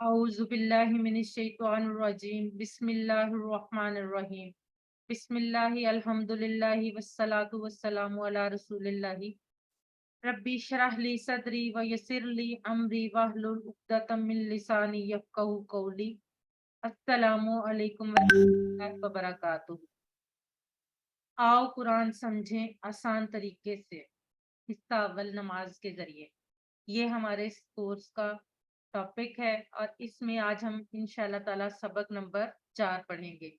اعوذ باللہ من الشیطان الرجیم بسم اللہ الرحمن الرحیم بسم اللہ الحمدللہ والصلاة والسلام علی رسول اللہ ربی اشرح لی صدری ویسر لی امری واحلل عقدۃ من لسانی یفقہوا قولی السلام علیکم ورحمۃ اللہ وبرکاتہ۔ آؤ قرآن سمجھیں آسان طریقے سے، حصہ اول نماز کے ذریعے، یہ ہمارے اس کورس کا ٹاپک ہے اور اس میں آج ہم انشاءاللہ تعالی سبق نمبر 4 پڑھیں گے۔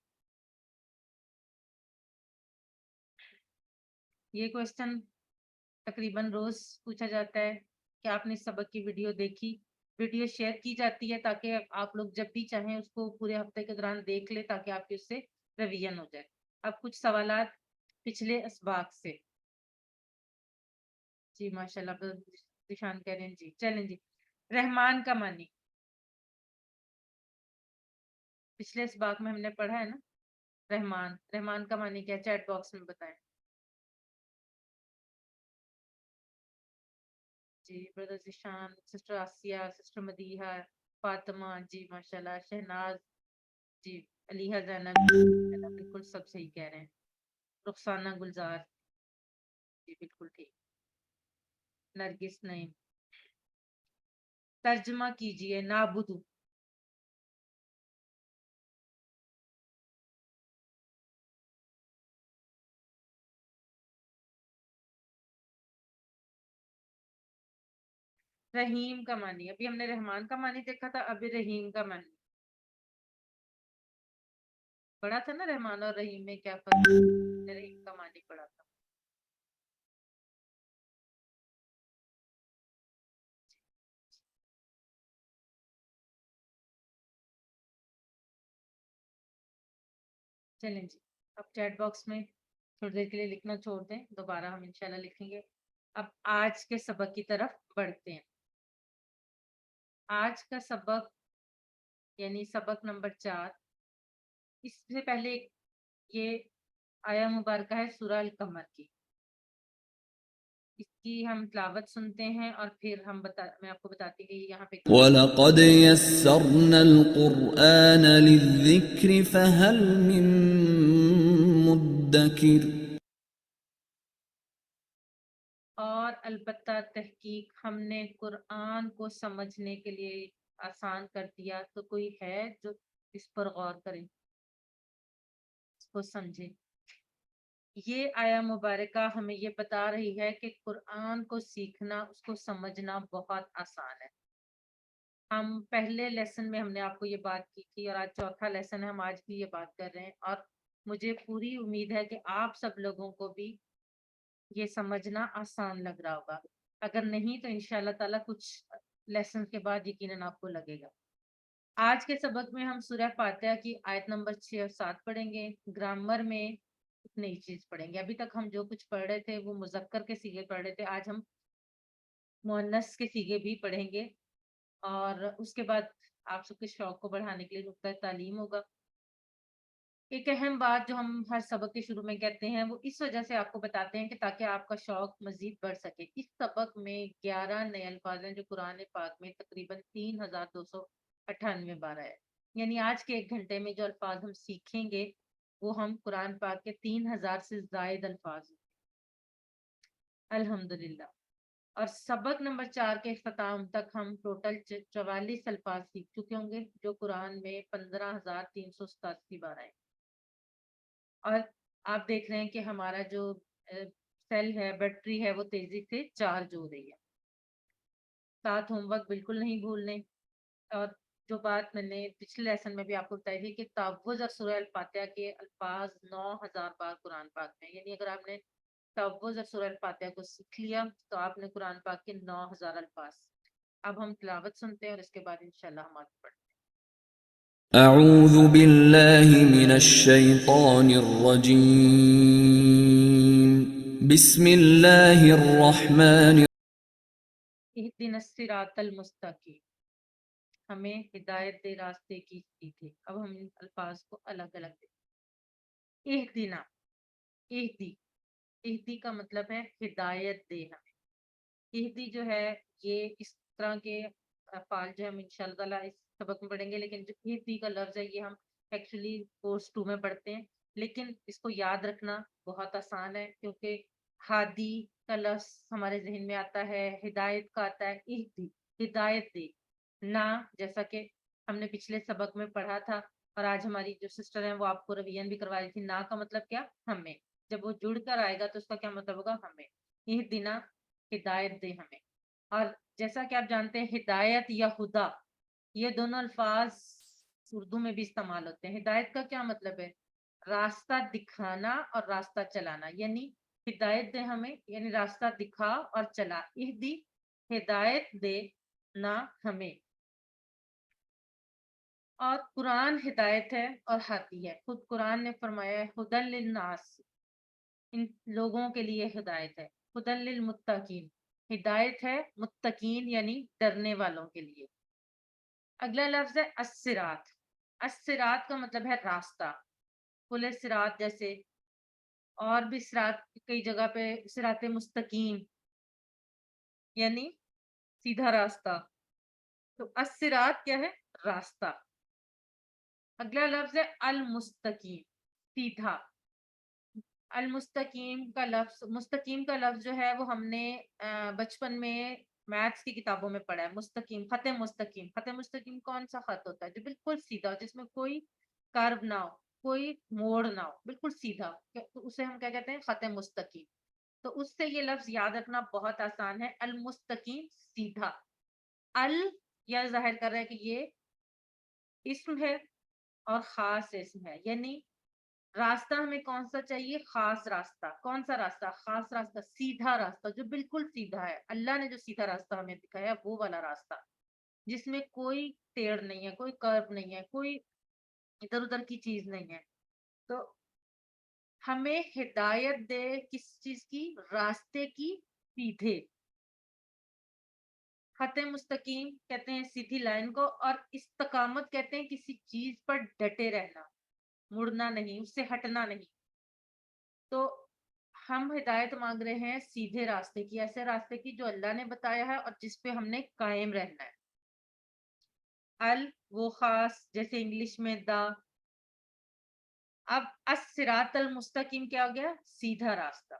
یہ کوشچن تقریباً روز پوچھا جاتا ہے کہ آپ نے اس سبق کی ویڈیو دیکھی۔ ویڈیو شیئر کی جاتی ہے تاکہ آپ لوگ جب بھی چاہیں اس کو پورے ہفتے کے دوران دیکھ لیں تاکہ آپ کی اس سے ریویژن ہو جائے۔ اب کچھ سوالات پچھلے اسباق سے۔ جی ماشاءاللہ دشان کہہ رہے ہیں جی، چلیں جی۔ رحمان کا معنی پچھلے اسباق میں ہم نے پڑھا ہے نا، رحمان کا معنی کیا؟ چیٹ باکس میں بتائیں جی۔ Brother Zeeshan, sister Asiya, sister Madiha, Fatima, جی ماشاءاللہ، شہناز، جی علیحہ زینب، بالکل سب صحیح کہہ رہے ہیں۔ رخسانہ گلزار، جی بالکل ٹھیک۔ نرگس نعیم، ترجمہ کیجئے نابودو۔ رحیم کا معنی، ابھی ہم نے رحمان کا معنی دیکھا تھا، ابھی رحیم کا معنی پڑھا تھا نا۔ رحمان اور رحیم میں کیا فرق ہے؟ رحیم کا معنی پڑھا تھا۔ چلیں جی، اب چیٹ باکس میں تھوڑی دیر کے لیے لکھنا چھوڑ دیں، دوبارہ ہم انشاءاللہ لکھیں گے۔ اب آج کے سبق کی طرف بڑھتے ہیں۔ آج کا سبق یعنی سبق نمبر 4، اس سے پہلے یہ آیا مبارکہ ہے سورہ القمر کی، اس کی ہم تلاوت سنتے ہیں اور پھر میں آپ کو بتاتی ہوں کہ یہاں پہ وَلَقَدْ يَسَّرْنَا الْقُرْآنَ لِلذِّكْرِ فَهَلْ مِن مُدَّكِرٍ۔ اور البتہ تحقیق ہم نے قرآن کو سمجھنے کے لیے آسان کر دیا، تو کوئی ہے جو اس پر غور کرے، اس کو سمجھے۔ یہ آیا مبارکہ ہمیں یہ بتا رہی ہے کہ قرآن کو سیکھنا، اس کو سمجھنا بہت آسان ہے۔ ہم پہلے لیسن میں ہم نے آپ کو یہ بات کی تھی اور آج چوتھا لیسن ہے، ہم آج بھی یہ بات کر رہے ہیں، اور مجھے پوری امید ہے کہ آپ سب لوگوں کو بھی یہ سمجھنا آسان لگ رہا ہوگا۔ اگر نہیں تو انشاءاللہ تعالیٰ کچھ لیسن کے بعد یقیناً آپ کو لگے گا۔ آج کے سبق میں ہم سورہ فاتحہ کی آیت نمبر 6 اور 7 پڑھیں گے۔ گرامر میں ایک نئی چیز پڑھیں گے۔ ابھی تک ہم جو کچھ پڑھ رہے تھے وہ مذکر کے صیغے پڑھ رہے تھے، آج ہم مؤنث کے صیغے بھی پڑھیں گے، اور اس کے بعد آپ سب کے شوق کو بڑھانے کے لیے نقطہ تعلیم ہوگا۔ ایک اہم بات جو ہم ہر سبق کے شروع میں کہتے ہیں وہ اس وجہ سے آپ کو بتاتے ہیں کہ تاکہ آپ کا شوق مزید بڑھ سکے۔ اس سبق میں 11 نئے الفاظ ہیں جو قرآن پاک میں تقریباً 3298 بار ہے، یعنی آج کے 1 گھنٹے میں جو الفاظ ہم سیکھیں گے وہ ہم قرآن پاک کے 3000 سے زائد الفاظ ہیں الحمدللہ۔ اور سبق نمبر 4 کے اختتام تک ہم ٹوٹل 44 الفاظ سیکھ چکے ہوں گے جو قرآن میں 15387 بار آئے۔ اور آپ دیکھ رہے ہیں کہ ہمارا جو سیل ہے، بیٹری ہے، وہ تیزی سے چارج ہو رہی ہے۔ ساتھ ہوم ورک بالکل نہیں بھولنے، اور جو بات میں نے پچھلے لیسن میں بھی آپ کو بتائی تھی کہ تعوذ اور سورہ الفاتحہ کے الفاظ 9000 بار قرآن پاک میں، یعنی اگر آپ نے تعوذ اور سورہ الفاتحہ کو سیکھ لیا تو آپ نے قرآن پاک کے 9000 الفاظ۔ اب ہم تلاوت سنتے ہیں اور اس کے بعد انشاءاللہ ہم آگے پڑھتے ہیں۔ اعوذ باللہ من الشیطان الرجیم بسم اللہ الرحمن اہدنا الصراط المستقیم، ہمیں ہدایت دے راستے کی تھی۔ اب ہم ان الفاظ کو الگ الگ دیکھیں۔ اہدنا، اہدی، اہدی کا مطلب ہے ہدایت دے ہمیں۔ اہدی جو ہے یہ اس طرح کے افعال جو ہم انشاءاللہ تعالیٰ اس سبق میں پڑھیں گے، لیکن جو اہدی کا لفظ ہے یہ ہم ایکچولی کورس 2 میں پڑھتے ہیں، لیکن اس کو یاد رکھنا بہت آسان ہے کیونکہ ہادی کا لفظ ہمارے ذہن میں آتا ہے، ہدایت کا آتا ہے اہدی، ہدایت دے، نہ جیسا کہ ہم نے پچھلے سبق میں پڑھا تھا، اور آج ہماری جو سسٹر ہیں وہ آپ کو ریویژن بھی کروا رہی تھی، نہ کا مطلب کیا؟ ہمیں. جب وہ جڑ کر آئے گا تو اس کا کیا مطلب ہوگا؟ ہمیں. اہدنا، ہدایت دے ہمیں. اور جیسا کہ آپ جانتے ہیں ہدایت یا خدا یہ دونوں الفاظ اردو میں بھی استعمال ہوتے ہیں. ہدایت کا کیا مطلب ہے؟ راستہ دکھانا اور راستہ چلانا، یعنی ہدایت دے ہمیں، یعنی راستہ دکھا اور چلا. اہدی، ہدایت دے نہ ہمیں. اور قرآن ہدایت ہے اور ہادی ہے. خود قرآن نے فرمایا ہے ہدی للناس، ان لوگوں کے لیے ہدایت ہے. ہدی للمتقین، ہدایت ہے متقین یعنی ڈرنے والوں کے لیے. اگلا لفظ ہے الصراط. الصراط کا مطلب ہے راستہ. پل صراط جیسے، اور بھی صراط کئی جگہ پہ صراط مستقیم یعنی سیدھا راستہ. تو الصراط کیا ہے؟ راستہ. اگلا لفظ ہے المستقیم، سیدھا. المستقیم کا لفظ، مستقیم کا لفظ جو ہے وہ ہم نے بچپن میں میتھس کی کتابوں میں پڑھا ہے. مستقیم، خط مستقیم. خط مستقیم کون سا خط ہوتا ہے؟ جو بالکل سیدھا ہو، جس میں کوئی کرو نہ ہو، کوئی موڑ نہ ہو، بالکل سیدھا. تو اسے ہم کیا کہتے ہیں؟ خط مستقیم. تو اس سے یہ لفظ یاد رکھنا بہت آسان ہے، المستقیم، سیدھا. ال یا ظاہر کر رہا ہے کہ یہ اسم ہے اور خاص اسم ہے، یعنی راستہ ہمیں کون سا چاہیے؟ خاص راستہ. کون سا راستہ؟ خاص راستہ، سیدھا راستہ جو بالکل سیدھا ہے. اللہ نے جو سیدھا راستہ ہمیں دکھایا ہے وہ والا راستہ، جس میں کوئی ٹیڑھ نہیں ہے، کوئی کرب نہیں ہے، کوئی ادھر ادھر کی چیز نہیں ہے. تو ہمیں ہدایت دے کس چیز کی؟ راستے کی، سیدھے. خط مستقیم کہتے ہیں سیدھی لائن کو، اور استقامت کہتے ہیں کسی چیز پر ڈٹے رہنا، مڑنا نہیں، اس سے ہٹنا نہیں. تو ہم ہدایت مانگ رہے ہیں سیدھے راستے کی، ایسے راستے کی جو اللہ نے بتایا ہے اور جس پہ ہم نے قائم رہنا ہے. ال وہ خاص، جیسے انگلش میں دا. اب الصراط المستقیم کیا ہو گیا؟ سیدھا راستہ.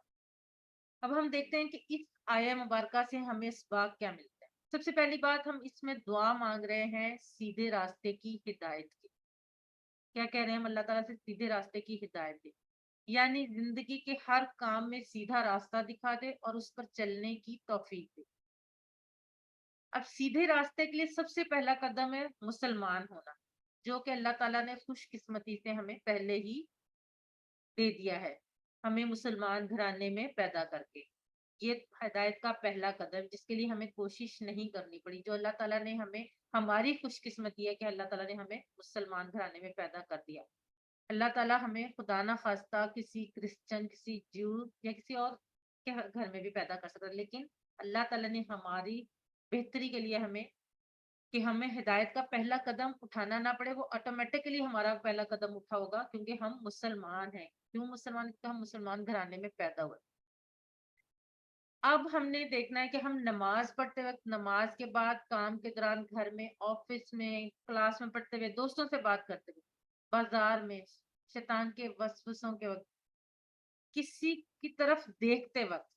اب ہم دیکھتے ہیں کہ اس آیہ مبارکہ سے ہمیں اسباق کیا ملتا ہے. سب سے پہلی بات، ہم اس میں دعا مانگ رہے ہیں سیدھے راستے کی ہدایت کی. کیا کہہ رہے ہیں ہم اللہ تعالیٰ سے؟ سیدھے راستے کی ہدایت دے، یعنی زندگی کے ہر کام میں سیدھا راستہ دکھا دے اور اس پر چلنے کی توفیق دے. اب سیدھے راستے کے لیے سب سے پہلا قدم ہے مسلمان ہونا، جو کہ اللہ تعالیٰ نے خوش قسمتی سے ہمیں پہلے ہی دے دیا ہے، ہمیں مسلمان گھرانے میں پیدا کر کے. یہ ہدایت کا پہلا قدم، جس کے لیے ہمیں کوشش نہیں کرنی پڑی، جو اللہ تعالیٰ نے ہمیں، ہماری خوش قسمتی ہے کہ اللہ تعالیٰ نے ہمیں مسلمان گھرانے میں پیدا کر دیا. اللہ تعالیٰ ہمیں خدا نہ خواستہ کسی کرسچن، کسی جیو یا کسی اور کے گھر میں بھی پیدا کر سکتا، لیکن اللہ تعالیٰ نے ہماری بہتری کے لیے ہمیں، کہ ہمیں ہدایت کا پہلا قدم اٹھانا نہ پڑے، وہ آٹومیٹکلی ہمارا پہلا قدم اٹھا ہوگا کیونکہ ہم مسلمان ہیں. کیوں مسلمان؟ کیونکہ ہم مسلمان گھرانے میں پیدا ہوئے. اب ہم نے دیکھنا ہے کہ ہم نماز پڑھتے وقت، نماز کے بعد، کام کے دوران، گھر میں، آفس میں، کلاس میں پڑھتے ہوئے، دوستوں سے بات کرتے ہوئے، بازار میں، شیطان کے وسوسوں کے وقت، کسی کی طرف دیکھتے وقت،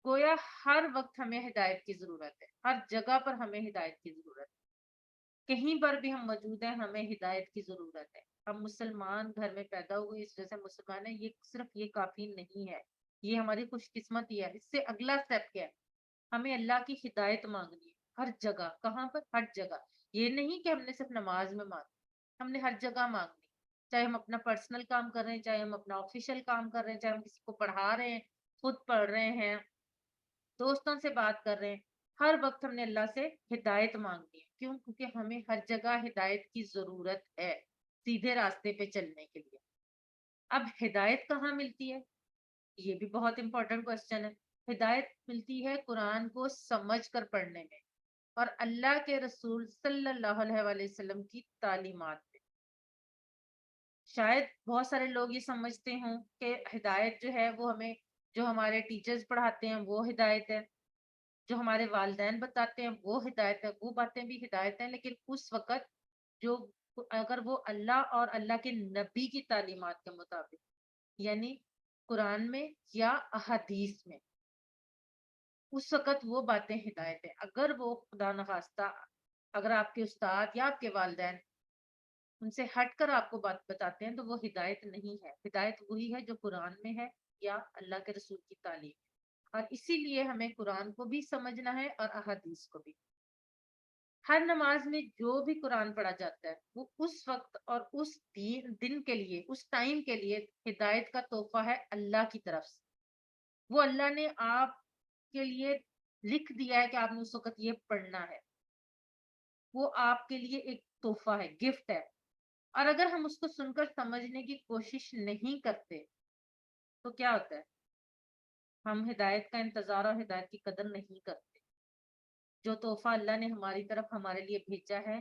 گویا ہر وقت ہمیں ہدایت کی ضرورت ہے. ہر جگہ پر ہمیں ہدایت کی ضرورت ہے. کہیں پر بھی ہم موجود ہیں ہمیں ہدایت کی ضرورت ہے. ہم مسلمان گھر میں پیدا ہوئے اس وجہ سے مسلمان ہیں، یہ صرف یہ کافی نہیں ہے، یہ ہماری خوش قسمتی ہے. اس سے اگلا سٹیپ کیا ہے؟ ہمیں اللہ کی ہدایت مانگنی ہے ہر جگہ. کہاں پر؟ ہر جگہ. یہ نہیں کہ ہم نے صرف نماز میں مانگی، ہم نے ہر جگہ مانگنی. چاہے ہم اپنا پرسنل کام کر رہے ہیں، چاہے ہم اپنا آفیشیل کام کر رہے ہیں، چاہے ہم کسی کو پڑھا رہے ہیں، خود پڑھ رہے ہیں، دوستوں سے بات کر رہے ہیں، ہر وقت ہم نے اللہ سے ہدایت مانگنی ہے. کیوں؟ کیونکہ ہمیں ہر جگہ ہدایت کی ضرورت ہے سیدھے راستے پہ چلنے کے لیے. اب ہدایت کہاں ملتی ہے؟ یہ بھی بہت امپورٹنٹ کوشچن ہے. ہدایت ملتی ہے قرآن کو سمجھ کر پڑھنے میں اور اللہ کے رسول صلی اللہ علیہ وآلہ وسلم کی تعلیمات میں. شاید بہت سارے لوگ یہ سمجھتے ہوں کہ ہدایت جو ہے وہ ہمیں، جو ہمارے ٹیچرز پڑھاتے ہیں وہ ہدایت ہے. جو ہمارے والدین بتاتے ہیں وہ ہدایت ہے، وہ باتیں بھی ہدایت ہیں، لیکن اس وقت جو اگر وہ اللہ اور اللہ کے نبی کی تعلیمات کے مطابق، یعنی قرآن میں یا احادیث میں، اس وقت وہ باتیں ہدایت ہیں۔ اگر وہ خدا نخواستہ اگر آپ کے استاد یا آپ کے والدین ان سے ہٹ کر آپ کو بات بتاتے ہیں تو وہ ہدایت نہیں ہے۔ ہدایت وہی ہے جو قرآن میں ہے یا اللہ کے رسول کی تعلیم ہے، اور اسی لیے ہمیں قرآن کو بھی سمجھنا ہے اور احادیث کو بھی۔ ہر نماز میں جو بھی قرآن پڑھا جاتا ہے وہ اس وقت اور اس دن کے لیے، اس ٹائم کے لیے ہدایت کا تحفہ ہے اللہ کی طرف سے۔ وہ اللہ نے آپ کے لیے لکھ دیا ہے کہ آپ نے اس وقت یہ پڑھنا ہے، وہ آپ کے لیے ایک تحفہ ہے، گفٹ ہے۔ اور اگر ہم اس کو سن کر سمجھنے کی کوشش نہیں کرتے تو کیا ہوتا ہے؟ ہم ہدایت کا انتظار اور ہدایت کی قدر نہیں کرتے۔ جو تحفہ اللہ نے ہماری طرف ہمارے لیے بھیجا ہے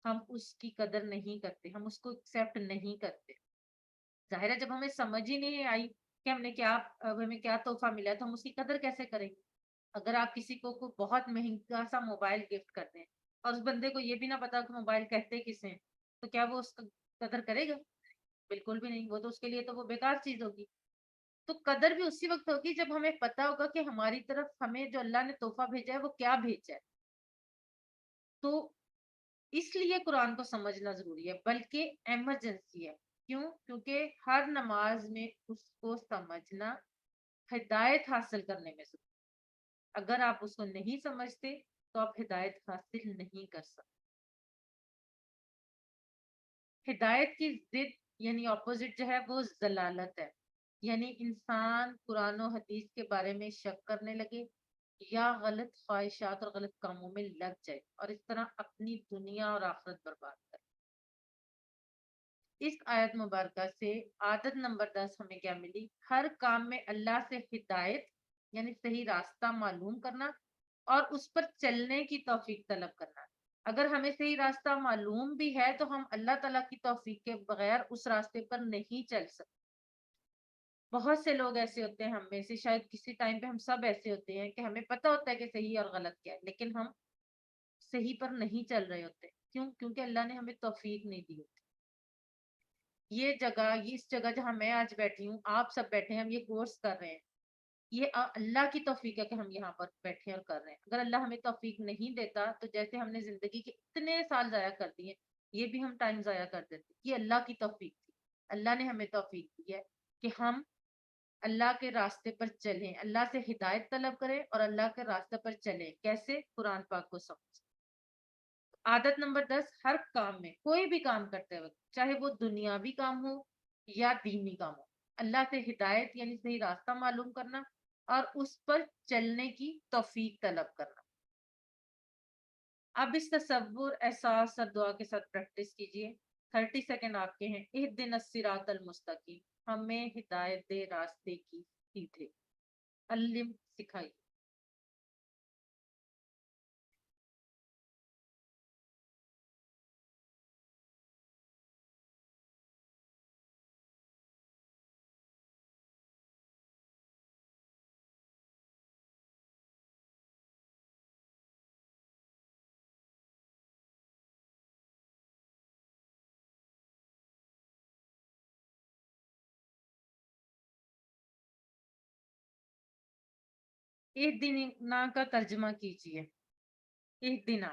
ہم اس کی قدر نہیں کرتے، ہم اس کو ایکسیپٹ نہیں کرتے۔ ظاہر ہے جب ہمیں سمجھ ہی نہیں آئی کہ ہم نے کیا اب ہمیں کیا تحفہ ملا ہے تو ہم اس کی قدر کیسے کریں گے؟ اگر آپ کسی کو کوئی بہت مہنگا سا موبائل گفٹ کر دیں اور اس بندے کو یہ بھی نہ پتا کہ موبائل کہتے کسے ہیں، تو کیا وہ اس کا قدر کرے گا؟ بالکل بھی نہیں، وہ تو اس کے لیے تو وہ بیکار چیز ہوگی۔ تو قدر بھی اسی وقت ہوگی جب ہمیں پتا ہوگا کہ ہماری طرف ہمیں جو اللہ نے تحفہ بھیجا ہے وہ کیا بھیجا ہے۔ تو اس لیے قرآن کو سمجھنا ضروری ہے، بلکہ ایمرجنسی ہے۔ کیوں؟ کیونکہ ہر نماز میں اس کو سمجھنا ہدایت حاصل کرنے میں ضروری ہے۔ اگر آپ اس کو نہیں سمجھتے تو آپ ہدایت حاصل نہیں کر سکتے۔ ہدایت کی ضد یعنی اپوزٹ جو ہے وہ ضلالت ہے، یعنی انسان قرآن و حدیث کے بارے میں شک کرنے لگے یا غلط خواہشات اور غلط کاموں میں لگ جائے اور اس طرح اپنی دنیا اور آخرت برباد کرے۔ اس آیت مبارکہ سے عادت نمبر 10 ہمیں کیا ملی؟ ہر کام میں اللہ سے ہدایت یعنی صحیح راستہ معلوم کرنا اور اس پر چلنے کی توفیق طلب کرنا۔ اگر ہمیں صحیح راستہ معلوم بھی ہے تو ہم اللہ تعالیٰ کی توفیق کے بغیر اس راستے پر نہیں چل سکتے۔ بہت سے لوگ ایسے ہوتے ہیں، ہم میں سے شاید کسی ٹائم پہ ہم سب ایسے ہوتے ہیں کہ ہمیں پتہ ہوتا ہے کہ صحیح اور غلط کیا ہے، لیکن ہم صحیح پر نہیں چل رہے ہوتے۔ کیوں؟ کیونکہ اللہ نے ہمیں توفیق نہیں دی ہوتی۔ یہ جگہ، اس جگہ جہاں میں آج بیٹھی ہوں، آپ سب بیٹھے ہیں، ہم یہ کورس کر رہے ہیں، یہ اللہ کی توفیق ہے کہ ہم یہاں پر بیٹھے اور کر رہے ہیں۔ اگر اللہ ہمیں توفیق نہیں دیتا تو جیسے ہم نے زندگی کے اتنے سال ضائع کر دیے، یہ بھی ہم ٹائم ضائع کر دیتے۔ یہ اللہ کی توفیق تھی، اللہ نے ہمیں توفیق دی ہے کہ ہم اللہ کے راستے پر چلیں، اللہ سے ہدایت طلب کریں اور اللہ کے راستے پر چلیں۔ کیسے؟ قرآن پاک کو سمجھ۔ عادت نمبر 10، ہر کام میں، کوئی بھی کام کرتے وقت، چاہے وہ دنیاوی کام ہو یا دینی کام ہو، اللہ سے ہدایت یعنی صحیح راستہ معلوم کرنا اور اس پر چلنے کی توفیق طلب کرنا۔ اب اس تصور، احساس اور دعا کے ساتھ پریکٹس کیجئے۔ 30 سیکنڈ آپ کے ہیں۔ اہدنا الصراط المستقیم، ہمیں ہدایت دے راستے کی سیدھے۔ علم، سکھائی۔ اہدنا کا ترجمہ کیجئے۔ اہدنا،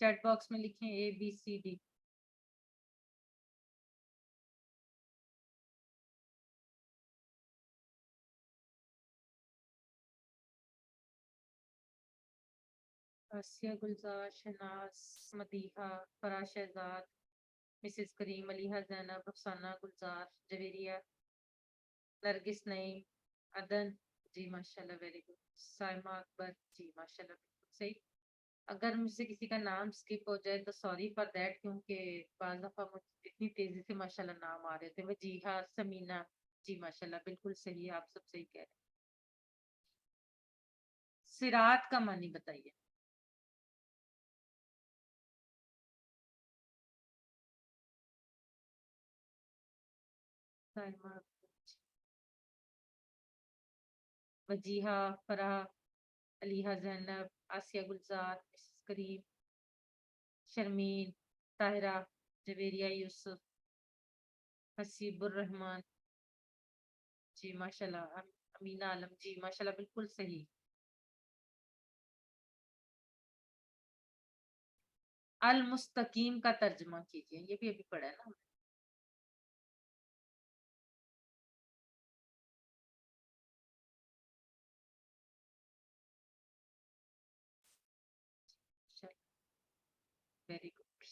چیٹ باکس میں لکھیں ABCD۔ آسیہ، گلزار، شہناز، مدیحہ، فرا شہزاد، مسز کریم، علیحہ زینب، رخسانہ، گلزار، جویریہ، نرگس نعیم، عدن، جی ماشاء اللہ ویری گڈ، سائمہ اکبر، جی ماشاء اللہ بالکل صحیح۔ اگر مجھ سے کسی کا نام اسکپ ہو جائے تو سوری فار دیٹ، کیونکہ بعض دفعہ مجھے اتنی تیزی سے ماشاء اللہ نام آ رہے تھے۔ وجیحہ، سمینہ، جی ماشاء اللہ بالکل صحیح، آپ سب صحیح کہہ رہے ہیں۔ صراط کا معنی بتائیے۔ سائمہ اکبر، وجیحہ، فرح، علیحہ زینب، آسیہ گلزار، مسز کریم، شرمین، طاہرہ، جویریہ یوسف، حسیب الرحمان، جی ماشاء اللہ، امینہ عالم، جی ماشاء اللہ بالکل صحیح. المستقیم کا ترجمہ کیجیے، یہ بھی ابھی پڑھا ہے نا ہم نے. ویری گڈ،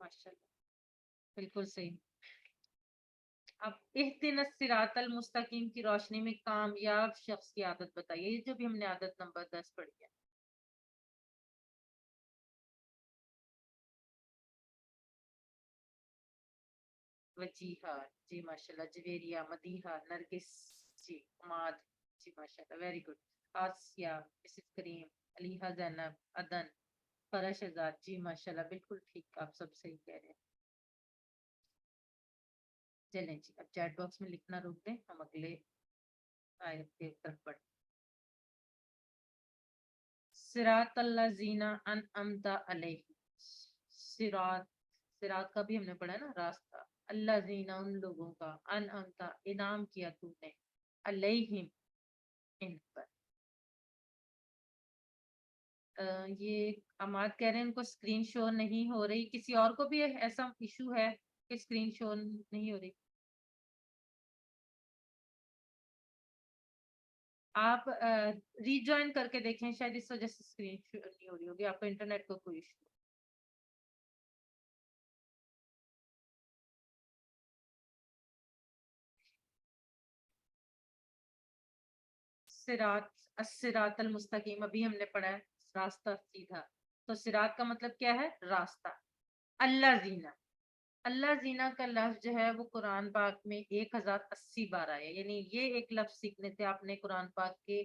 ماشاء اللہ بالکل صحیح. اب اہدنا الصراط المستقیم کی روشنی میں کامیاب شخص کی عادت بتائیے، یہ جو بھی ہم نے عادت نمبر 10 پڑھی ہے. وجیحہ، جی ماشاء اللہ، جویریہ، مدیحہ، نرگس، جی حماد، جی ماشاء اللہ ویری گڈ. آسیہ، مسز کریم، علیحہ زینب، عدن، فرح شہزاد، جی ماشاء اللہ بالکل ٹھیک، آپ سب صحیح کہہ رہے ہیں. چلیں جی اب چیٹ باکس میں لکھنا روک دیں، ہم اگلے آیت کی طرف بڑھیں. صراط الذین انعمت علیہم، صراط، صراط کا بھی ہم نے پڑھا ہے نا، راستہ. الذین، ان لوگوں کا، انعمت، انعام کیا تو نے، علیہم، ان پر. یہ اماد کہہ رہے ہیں ان کو اسکرین شو نہیں ہو رہی، کسی اور کو بھی ایسا ایشو ہے کہ اسکرین شو نہیں ہو رہی؟ آپ ری جوائن کر کے دیکھیں، شاید اس وجہ سے اسکرین شو نہیں ہو رہی ہوگی، آپ کو انٹرنیٹ کو کوئی ایشو. صراط، الصراط المستقیم ابھی ہم نے پڑھا ہے، راستہ سیدھا. تو صراط کا مطلب کیا ہے؟ راستہ. اللہ زینہ، اللہ زینہ کا لفظ جو ہے وہ قرآن پاک میں 1080 بار آیا، یعنی یہ ایک لفظ سیکھنے سے آپ نے قرآن پاک کے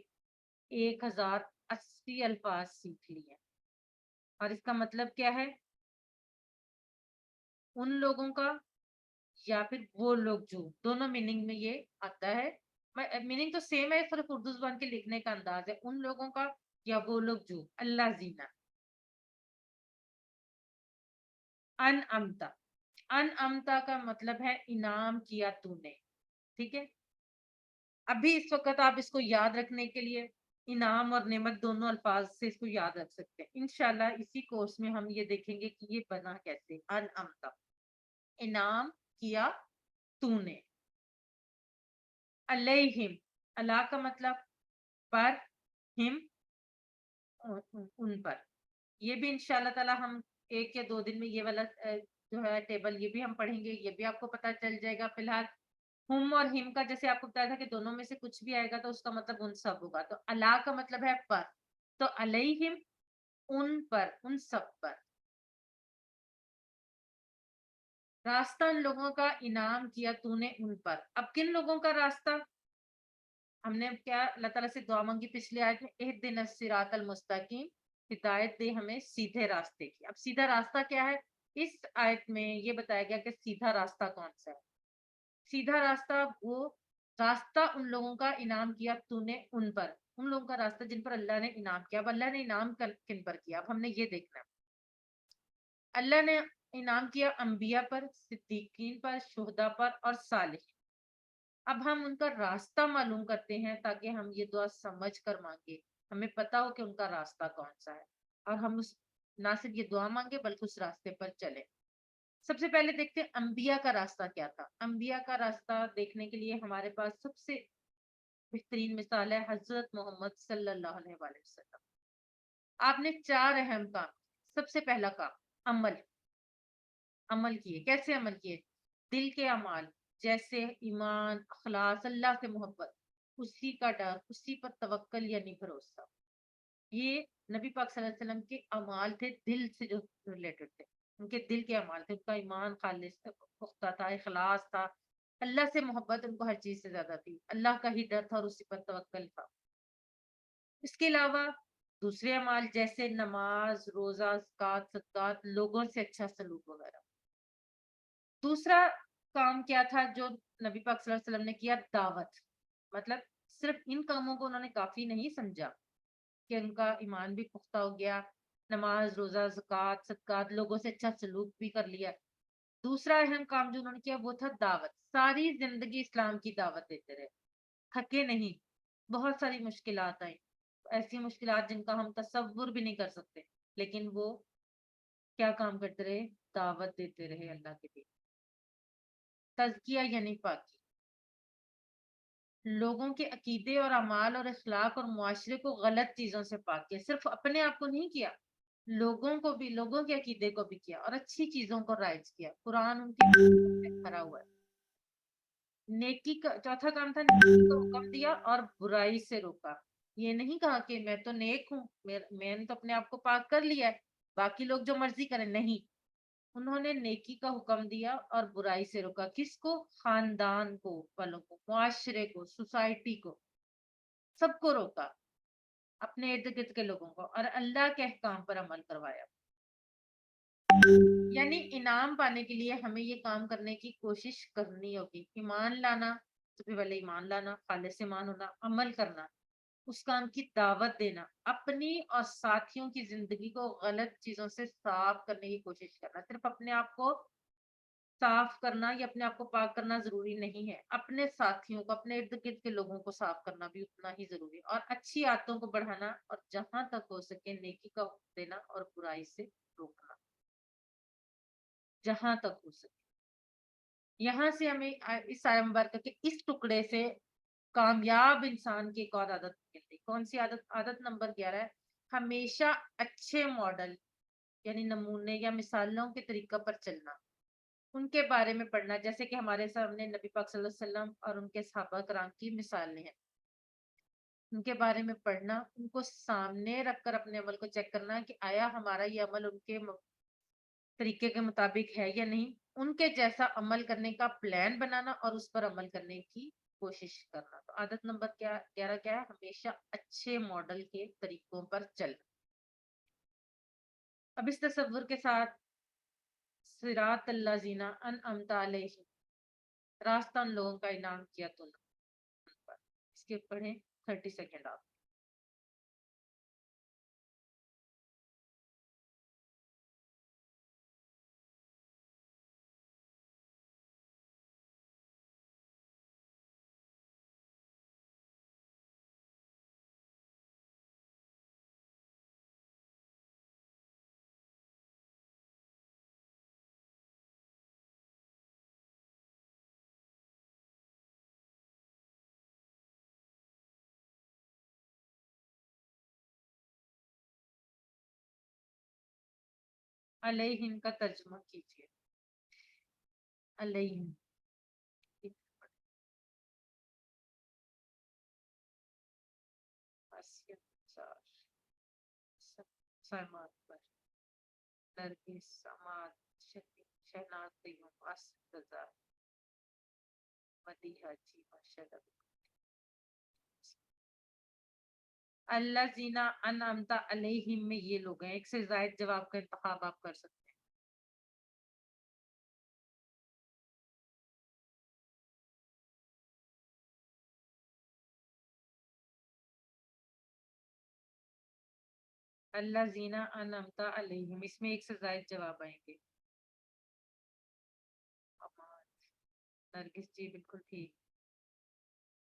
1080 الفاظ سیکھ لیے. اور اس کا مطلب کیا ہے؟ ان لوگوں کا، یا پھر وہ لوگ جو، دونوں میننگ میں یہ آتا ہے. میننگ تو سیم ہے، صرف اردو زبان کے لکھنے کا انداز ہے. ان لوگوں کا یا وہ لوگ جو، اللہ زینہ، ان امتا، ان امتا کا مطلب ہے انعام کیا تو نے. ٹھیک ہے، ابھی اس وقت آپ اس کو یاد رکھنے کے لیے انعام اور نعمت دونوں الفاظ سے اس کو یاد رکھ سکتے ہیں. انشاءاللہ اسی کورس میں ہم یہ دیکھیں گے کہ یہ بنا کیسے. ان امتا، انعام کیا تو نے. علیہم، اللہ کا مطلب پر، ہم ان پر. یہ بھی انشاءاللہ تعالی ہم ایک یا دو دن میں یہ والا جو ہے ٹیبل یہ بھی ہم پڑھیں گے، یہ بھی آپ کو پتہ چل جائے گا. فی الحال ہم اور ہم کا جیسے آپ کو بتایا تھا کہ دونوں میں سے کچھ بھی آئے گا تو اس کا مطلب ان سب ہوگا. تو اللہ کا مطلب ہے پر، تو علیہم، ان پر، ان سب پر. راستہ ان لوگوں کا انعام کیا تو نے ان پر. اب کن لوگوں کا راستہ؟ ہم نے کیا اللہ تعالیٰ سے دعا مانگی پچھلی آیت میں، اہدنا الصراط المستقیم، ہدایت دے ہمیں سیدھے راستے کی. اب سیدھا راستہ کیا ہے؟ اس آیت میں یہ بتایا گیا کہ سیدھا راستہ کون سا ہے. سیدھا راستہ وہ راستہ ان لوگوں کا انعام کیا تو نے ان پر، ان لوگوں کا راستہ جن پر اللہ نے انعام کیا. اب اللہ نے انعام کن پر کیا؟ اب ہم نے یہ دیکھنا. اللہ نے انعام کیا انبیاء پر، صدیقین پر، شہداء پر اور صالحین. اب ہم ان کا راستہ معلوم کرتے ہیں تاکہ ہم یہ دعا سمجھ کر مانگے، ہمیں پتا ہو کہ ان کا راستہ کون سا ہے، اور ہم نہ صرف یہ دعا مانگے بلکہ اس راستے پر چلے. سب سے پہلے دیکھتے ہیں انبیاء کا راستہ کیا تھا. انبیاء کا راستہ دیکھنے کے لیے ہمارے پاس سب سے بہترین مثال ہے حضرت محمد صلی اللہ علیہ وآلہ وسلم. آپ نے 4 اہم کام. سب سے پہلا کام عمل، عمل کیے. کیسے عمل کیے؟ دل کے اعمال، جیسے ایمان، اخلاص، اللہ سے محبت، اسی کا ڈر، اسی پر توکل یعنی بھروسہ. یہ نبی پاک صلی اللہ علیہ وسلم کے اعمال تھے، دل سے جو ریلیٹڈ تھے. ان کے دل کے اعمال تھے. ان کا ایمان خالص پختہ تھا، اخلاص تھا، اللہ سے محبت ان کو ہر چیز سے زیادہ تھی، اللہ کا ہی ڈر تھا اور اسی پر توکل تھا. اس کے علاوہ دوسرے اعمال جیسے نماز، روزہ، زکوٰۃ، صدقات، لوگوں سے اچھا سلوک وغیرہ. دوسرا کام کیا تھا جو نبی پاک صلی اللہ علیہ وسلم نے کیا؟ دعوت. مطلب صرف ان کاموں کو انہوں نے کافی نہیں سمجھا، کہ ان کا ایمان بھی پختہ ہو گیا، نماز روزہ زکوٰۃ صدقات لوگوں سے اچھا سلوک بھی کر لیا۔ دوسرا اہم کام جو انہوں نے کیا وہ تھا دعوت، ساری زندگی اسلام کی دعوت دیتے رہے، تھکے نہیں۔ بہت ساری مشکلات آئیں، ایسی مشکلات جن کا ہم تصور بھی نہیں کر سکتے، لیکن وہ کیا کام کرتے رہے؟ دعوت دیتے رہے اللہ کے دین۔ تزکیہ یعنی پاکی، لوگوں کے عقیدے اور اعمال اور اخلاق اور معاشرے کو غلط چیزوں سے پاک کیا، صرف اپنے آپ کو نہیں کیا، لوگوں کو بھی، لوگوں کے عقیدے کو بھی کیا اور اچھی چیزوں کو رائج کیا۔ قرآن ان کی سے بھرا ہوا ہے۔ نیکی کا چوتھا کام تھا، نیکی کا حکم دیا اور برائی سے روکا۔ یہ نہیں کہا کہ میں تو نیک ہوں، میں نے تو اپنے آپ کو پاک کر لیا ہے، باقی لوگ جو مرضی کریں، نہیں، انہوں نے نیکی کا حکم دیا اور برائی سے روکا۔ کس کو؟ خاندان کو، والوں کو، معاشرے کو، سوسائٹی کو، سب کو روکا، اپنے ارد گرد کے لوگوں کو، اور اللہ کے احکام پر عمل کروایا۔ یعنی انعام پانے کے لیے ہمیں یہ کام کرنے کی کوشش کرنی ہوگی۔ ایمان لانا، سب سے پہلے ایمان لانا، خالص ایمان ہونا، عمل کرنا، اس کام کی دعوت دینا، اپنی اور ساتھیوں کی زندگی کو غلط چیزوں سے صاف کرنے کی کوشش کرنا۔ صرف اپنے آپ کو صاف کرنا یا اپنے آپ کو پاک کرنا ضروری نہیں ہے، اپنے ساتھیوں کو، اپنے ارد گرد کے لوگوں کو صاف کرنا بھی اتنا ہی ضروری ہے، اور اچھی عادتوں کو بڑھانا، اور جہاں تک ہو سکے نیکی کا حکم دینا اور برائی سے روکنا، جہاں تک ہو سکے۔ یہاں سے ہمیں اس آیت مبارکہ کے اس ٹکڑے سے کامیاب انسان کی ایک اور عادت ملتی۔ کون سی عادت؟ عادت نمبر 11 ہے، ہمیشہ اچھے ماڈل یعنی نمونے یا مثالوں کے طریقہ پر چلنا، ان کے بارے میں پڑھنا، جیسے کہ ہمارے سامنے نبی پاک صلی اللہ علیہ وسلم اور ان کے صحابہ کرام کی مثالیں ہیں، ان کے بارے میں پڑھنا، ان کو سامنے رکھ کر اپنے عمل کو چیک کرنا کہ آیا ہمارا یہ عمل ان کے طریقے کے مطابق ہے یا نہیں، ان کے جیسا عمل کرنے کا پلان بنانا اور اس پر عمل کرنے کی کوشش کرنا۔ تو عادت نمبر 11 کیا ہے؟ ہمیشہ اچھے ماڈل کے طریقوں پر چلنا۔ اب اس تصور کے ساتھ، صراط الذین انعمت علیہم، راستہ ان لوگوں کا انعام کیا تو نے ان پر، اس کے پڑھیں 30 سیکنڈ آپ۔ علیہم کا ترجمہ کیجیے، علیہم۔ سائمات پر، نرگس، سماعت، شہناز بیگم، آصف رضا، مدیحہ جی، ماشاء اللہ۔ اللہ زینا انعمت علیہم میں یہ لوگ ہیں، ایک سے زائد جواب کا انتخاب آپ کر سکتے ہیں۔ اللہ زینا انعمت علیہم، اس میں ایک سے زائد جواب آئیں گے۔ امان، نرگس جی بالکل ٹھیک،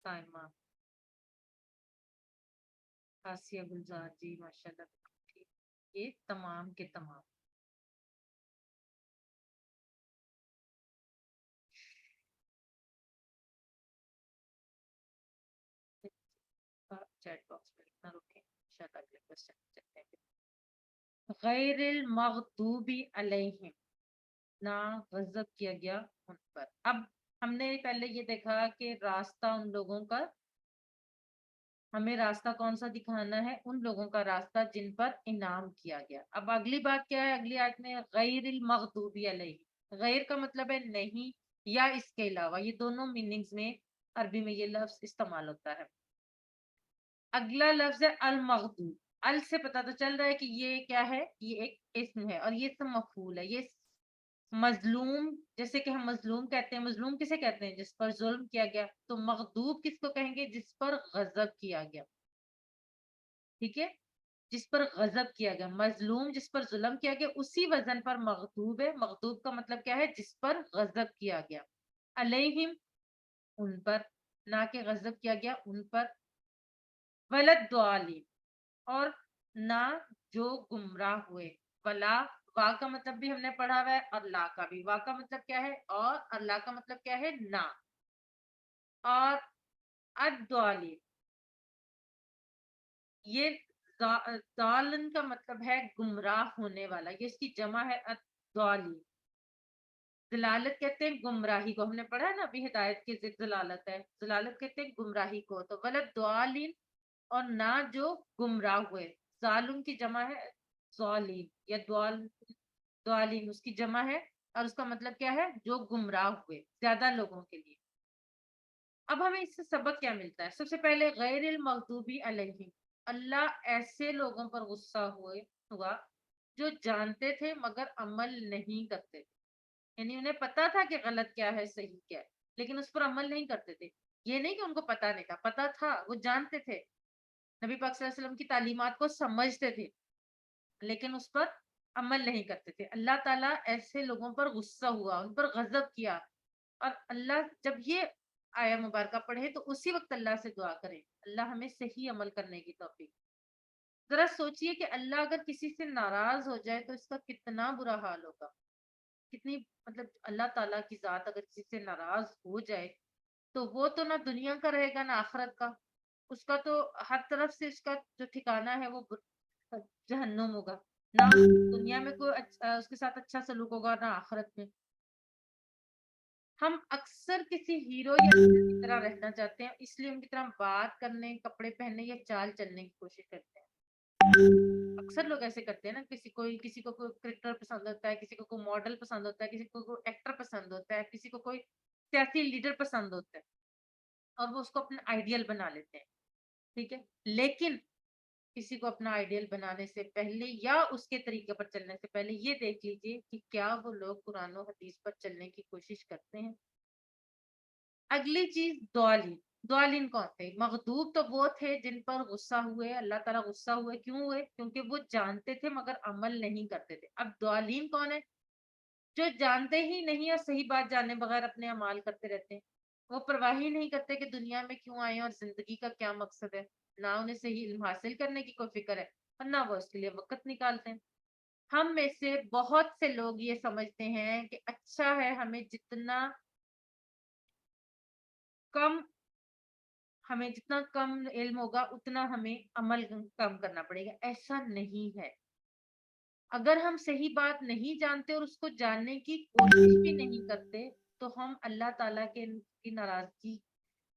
سائمہ، آسیہ گلزار جی ماشاء اللہ بالکل ٹھیک، یہ تمام کے تمام۔ چیٹ باکس میں لکھنا رکھیں، انشاءاللہ اگلے کوسچن چلتے ہیں۔ غیر المغضوب علیہم، نہ غضب کیا گیا ان پر۔ اب ہم نے پہلے یہ دیکھا کہ راستہ ان لوگوں کا، ہمیں راستہ کون سا دکھانا ہے؟ ان لوگوں کا راستہ جن پر انعام کیا گیا۔ اب اگلی بات کیا ہے؟ اگلی آیت میں غیر المغضوب علیہ، غیر کا مطلب ہے نہیں یا اس کے علاوہ، یہ دونوں میننگز میں عربی میں یہ لفظ استعمال ہوتا ہے۔ اگلا لفظ ہے المغضوب، ال سے پتہ تو چل رہا ہے کہ یہ کیا ہے؟ یہ ایک اسم ہے، اور یہ اسم مفعول ہے، یہ مظلوم، جیسے کہ ہم مظلوم کہتے ہیں، مظلوم کسے کہتے ہیں؟ جس پر ظلم کیا گیا، تو مغضوب کس کو کہیں گے؟ جس پر غضب کیا گیا، ٹھیک ہے۔ جس پر غضب کیا گیا، مظلوم جس پر ظلم کیا گیا اسی وزن پر مغضوب ہے. مغضوب کا مطلب کیا ہے؟ جس پر غضب کیا گیا. علیہم ان پر، نہ کہ غضب کیا گیا ان پر. ولد دعالین اور نہ جو گمراہ ہوئے. ولا وا کا مطلب بھی ہم نے پڑھا ہوا ہے اور لا کا بھی. وا کا مطلب کیا ہے؟ اور اللہ کا مطلب کیا ہے؟ نہ. اور الدعالین یہ دالن کا مطلب ہے گمراہ ہونے والا، یہ اس کی جمع ہے الدعالین. ضلالت کہتے ہیں گمراہی کو، ہم نے پڑھا ہے نا ابھی ہدایت کی ضد ضلالت ہے. ضلالت کہتے ہیں گمراہی کو. تو ولد دعالین اور نہ جو گمراہ ہوئے. ظالم کی جمع ہے ظالین یا دعالین اس کی جمع ہے اور اس کا مطلب کیا ہے؟ جو گمراہ ہوئے، زیادہ لوگوں کے لیے. اب ہمیں اس سے سبق کیا ملتا ہے؟ سب سے پہلے غیر المغضوبی علیہم، اللہ ایسے لوگوں پر غصہ ہوا جو جانتے تھے مگر عمل نہیں کرتے تھے. یعنی انہیں پتا تھا کہ غلط کیا ہے صحیح کیا ہے، لیکن اس پر عمل نہیں کرتے تھے. یہ نہیں کہ ان کو پتا نہیں تھا، پتا تھا، وہ جانتے تھے، نبی پاک صلی اللہ علیہ وسلم کی تعلیمات کو سمجھتے تھے، لیکن اس پر عمل نہیں کرتے تھے. اللہ تعالیٰ ایسے لوگوں پر غصہ ہوا، ان پر غضب کیا. اور اللہ جب یہ آیا مبارکہ پڑھے تو اسی وقت اللہ سے دعا کریں اللہ ہمیں صحیح عمل کرنے کی توفیق. ذرا سوچئے کہ اللہ اگر کسی سے ناراض ہو جائے تو اس کا کتنا برا حال ہوگا. کتنی مطلب اللہ تعالیٰ کی ذات اگر کسی سے ناراض ہو جائے تو وہ تو نہ دنیا کا رہے گا نہ آخرت کا. اس کا تو ہر طرف سے اس کا جو ٹھکانہ ہے وہ جہنم ہوگا. نہ دنیا میں کوئی اس کے ساتھ اچھا سلوک ہوگا نہ آخرت میں. ہم اکثر کسی ہیرو یا ویلن کی طرح رہنا چاہتے ہیں، اس لیے ان کی طرح بات کرنے، کپڑے پہننے یا چال چلنے کی کوشش کرتے ہیں. اکثر لوگ ایسے کرتے ہیں نا، کسی کو کوئی کرکٹر پسند ہوتا ہے، کسی کو کوئی ماڈل پسند ہوتا ہے، کسی کو کوئی ایکٹر پسند ہوتا ہے، کسی کو کوئی سیاسی لیڈر پسند ہوتا ہے اور وہ اس کو اپنا آئیڈیل بنا لیتے ہیں. ٹھیک ہے، لیکن کسی کو اپنا آئیڈیل بنانے سے پہلے یا اس کے طریقے پر چلنے سے پہلے یہ دیکھ لیجئے کہ کیا وہ لوگ قرآن و حدیث پر چلنے کی کوشش کرتے ہیں. اگلی چیز دعالین. دعالین کون تھے؟ مغضوب تو وہ تھے جن پر غصہ ہوئے، اللہ تعالیٰ غصہ ہوئے. کیوں ہوئے؟ کیونکہ وہ جانتے تھے مگر عمل نہیں کرتے تھے. اب دعالین کون ہے؟ جو جانتے ہی نہیں اور صحیح بات جانے بغیر اپنے اعمال کرتے رہتے ہیں. وہ پرواہ ہی نہیں کرتے کہ دنیا میں کیوں آئے ہیں اور زندگی کا کیا مقصد ہے. نہ انہیں صحیح علم حاصل کرنے کی کوئی فکر ہے اور نہ وہ اس کے لیے وقت نکالتے ہیں. ہم میں سے بہت سے لوگ یہ سمجھتے ہیں کہ اچھا ہے ہمیں جتنا کم علم ہوگا اتنا ہمیں عمل کم کرنا پڑے گا. ایسا نہیں ہے. اگر ہم صحیح بات نہیں جانتے اور اس کو جاننے کی کوشش بھی نہیں کرتے تو ہم اللہ تعالیٰ کی ناراضگی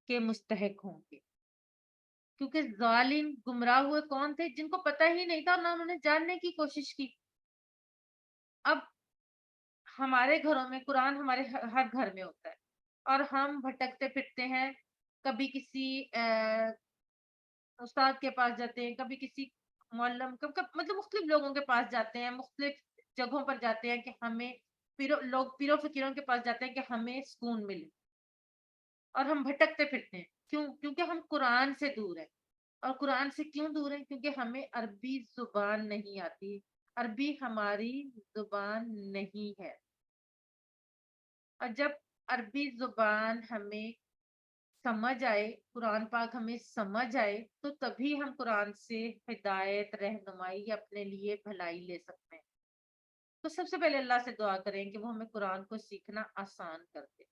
کے مستحق ہوں گے. کیونکہ ظالم گمراہ ہوئے کون تھے؟ جن کو پتہ ہی نہیں تھا اور نہ انہوں نے جاننے کی کوشش کی. اب ہمارے گھروں میں قرآن ہمارے ہر گھر میں ہوتا ہے اور ہم بھٹکتے پھرتے ہیں. کبھی کسی استاد کے پاس جاتے ہیں، کبھی کسی معلم مطلب مختلف لوگوں کے پاس جاتے ہیں، مختلف جگہوں پر جاتے ہیں کہ ہمیں پیرو فقیروں کے پاس جاتے ہیں کہ ہمیں سکون ملے. اور ہم بھٹکتے پھرتے ہیں. کیوں؟ کیونکہ ہم قرآن سے دور ہیں. اور قرآن سے کیوں دور ہیں؟ کیونکہ ہمیں عربی زبان نہیں آتی. عربی ہماری زبان نہیں ہے. اور جب عربی زبان ہمیں سمجھ آئے، قرآن پاک ہمیں سمجھ آئے تو تبھی ہم قرآن سے ہدایت، رہنمائی یا اپنے لیے بھلائی لے سکتے ہیں. تو سب سے پہلے اللہ سے دعا کریں کہ وہ ہمیں قرآن کو سیکھنا آسان کر دے.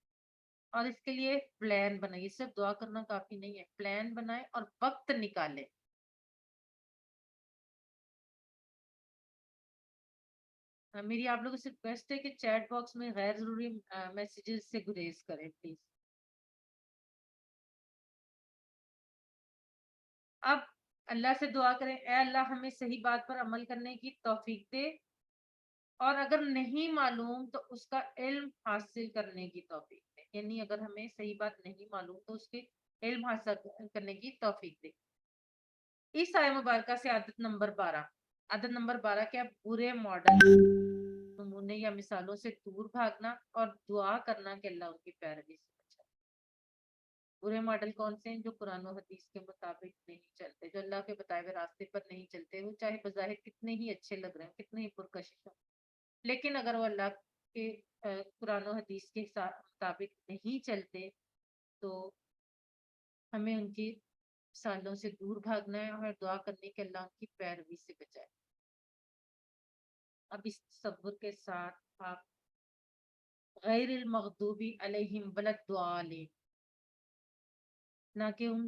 اور اس کے لیے پلان بنائیے. صرف دعا کرنا کافی نہیں ہے، پلان بنائیں اور وقت نکالیں. میری آپ لوگوں سے ریکویسٹ ہے کہ چیٹ باکس میں غیر ضروری میسیجز سے گریز کریں پلیز. اب اللہ سے دعا کریں اے اللہ ہمیں صحیح بات پر عمل کرنے کی توفیق دے، اور اگر نہیں معلوم تو اس کا علم حاصل کرنے کی توفیق دے. یعنی اگر ہمیں صحیح بات نہیں معلوم تو اس کے علم حاصل کرنے کی توفیق دے. اس آیہ مبارکہ سے عادت نمبر 12. عادت نمبر 12 کیا؟ برے ماڈل، نمونے یا مثالوں سے دور بھاگنا اور دعا کرنا کہ اللہ ان کی پیروی سے برے ماڈل کون سے ہیں؟ جو قرآن و حدیث کے مطابق نہیں چلتے، جو اللہ کے بتائے ہوئے راستے پر نہیں چلتے، وہ چاہے بظاہر کتنے ہی اچھے لگ رہے ہیں، کتنے ہی پرکشش ہوں، لیکن اگر وہ اللہ کے قرآن و حدیث کے مطابق نہیں چلتے تو ہمیں ان کی سالوں سے دور بھاگنا ہے اور دعا کرنے کے اللہ ان کی پیروی سے بچائے۔ اب اس تصور کے ساتھ آپ غیر المغضوبی علیہم ولا الضالین، نہ کہ ان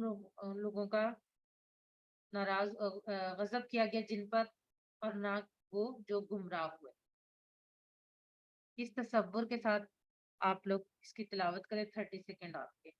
لوگوں کا ناراض غضب کیا گیا جن پر، اور نہ وہ جو گمراہ ہوئے۔ اس تصور کے ساتھ آپ لوگ اس کی تلاوت کریں 30 سیکنڈ آپ کے۔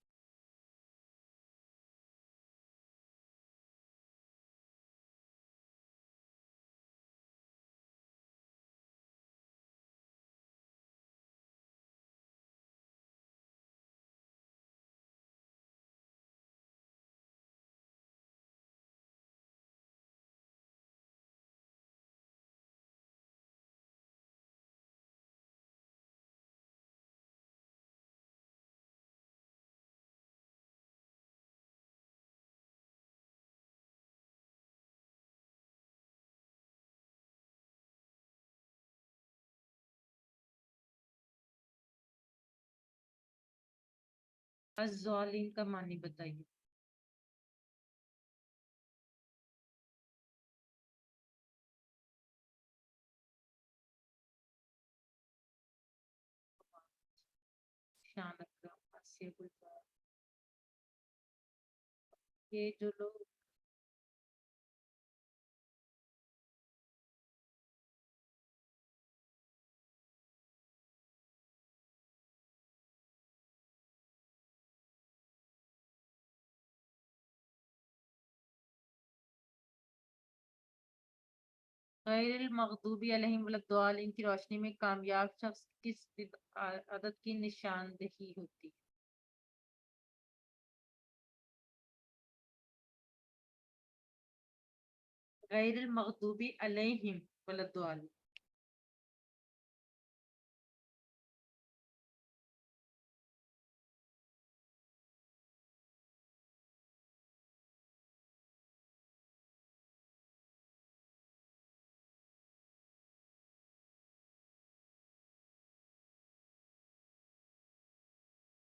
الظالین کا معنی بتائیے۔ شان اکرم، آسیہ گلزار، یہ جو لوگ غیر المغضوبی علیہم ولا الضالین کی روشنی میں کامیاب شخص کس عدد کی نشاندہی ہوتی ہے؟ غیر المغضوبی علیہم ولا الضالین۔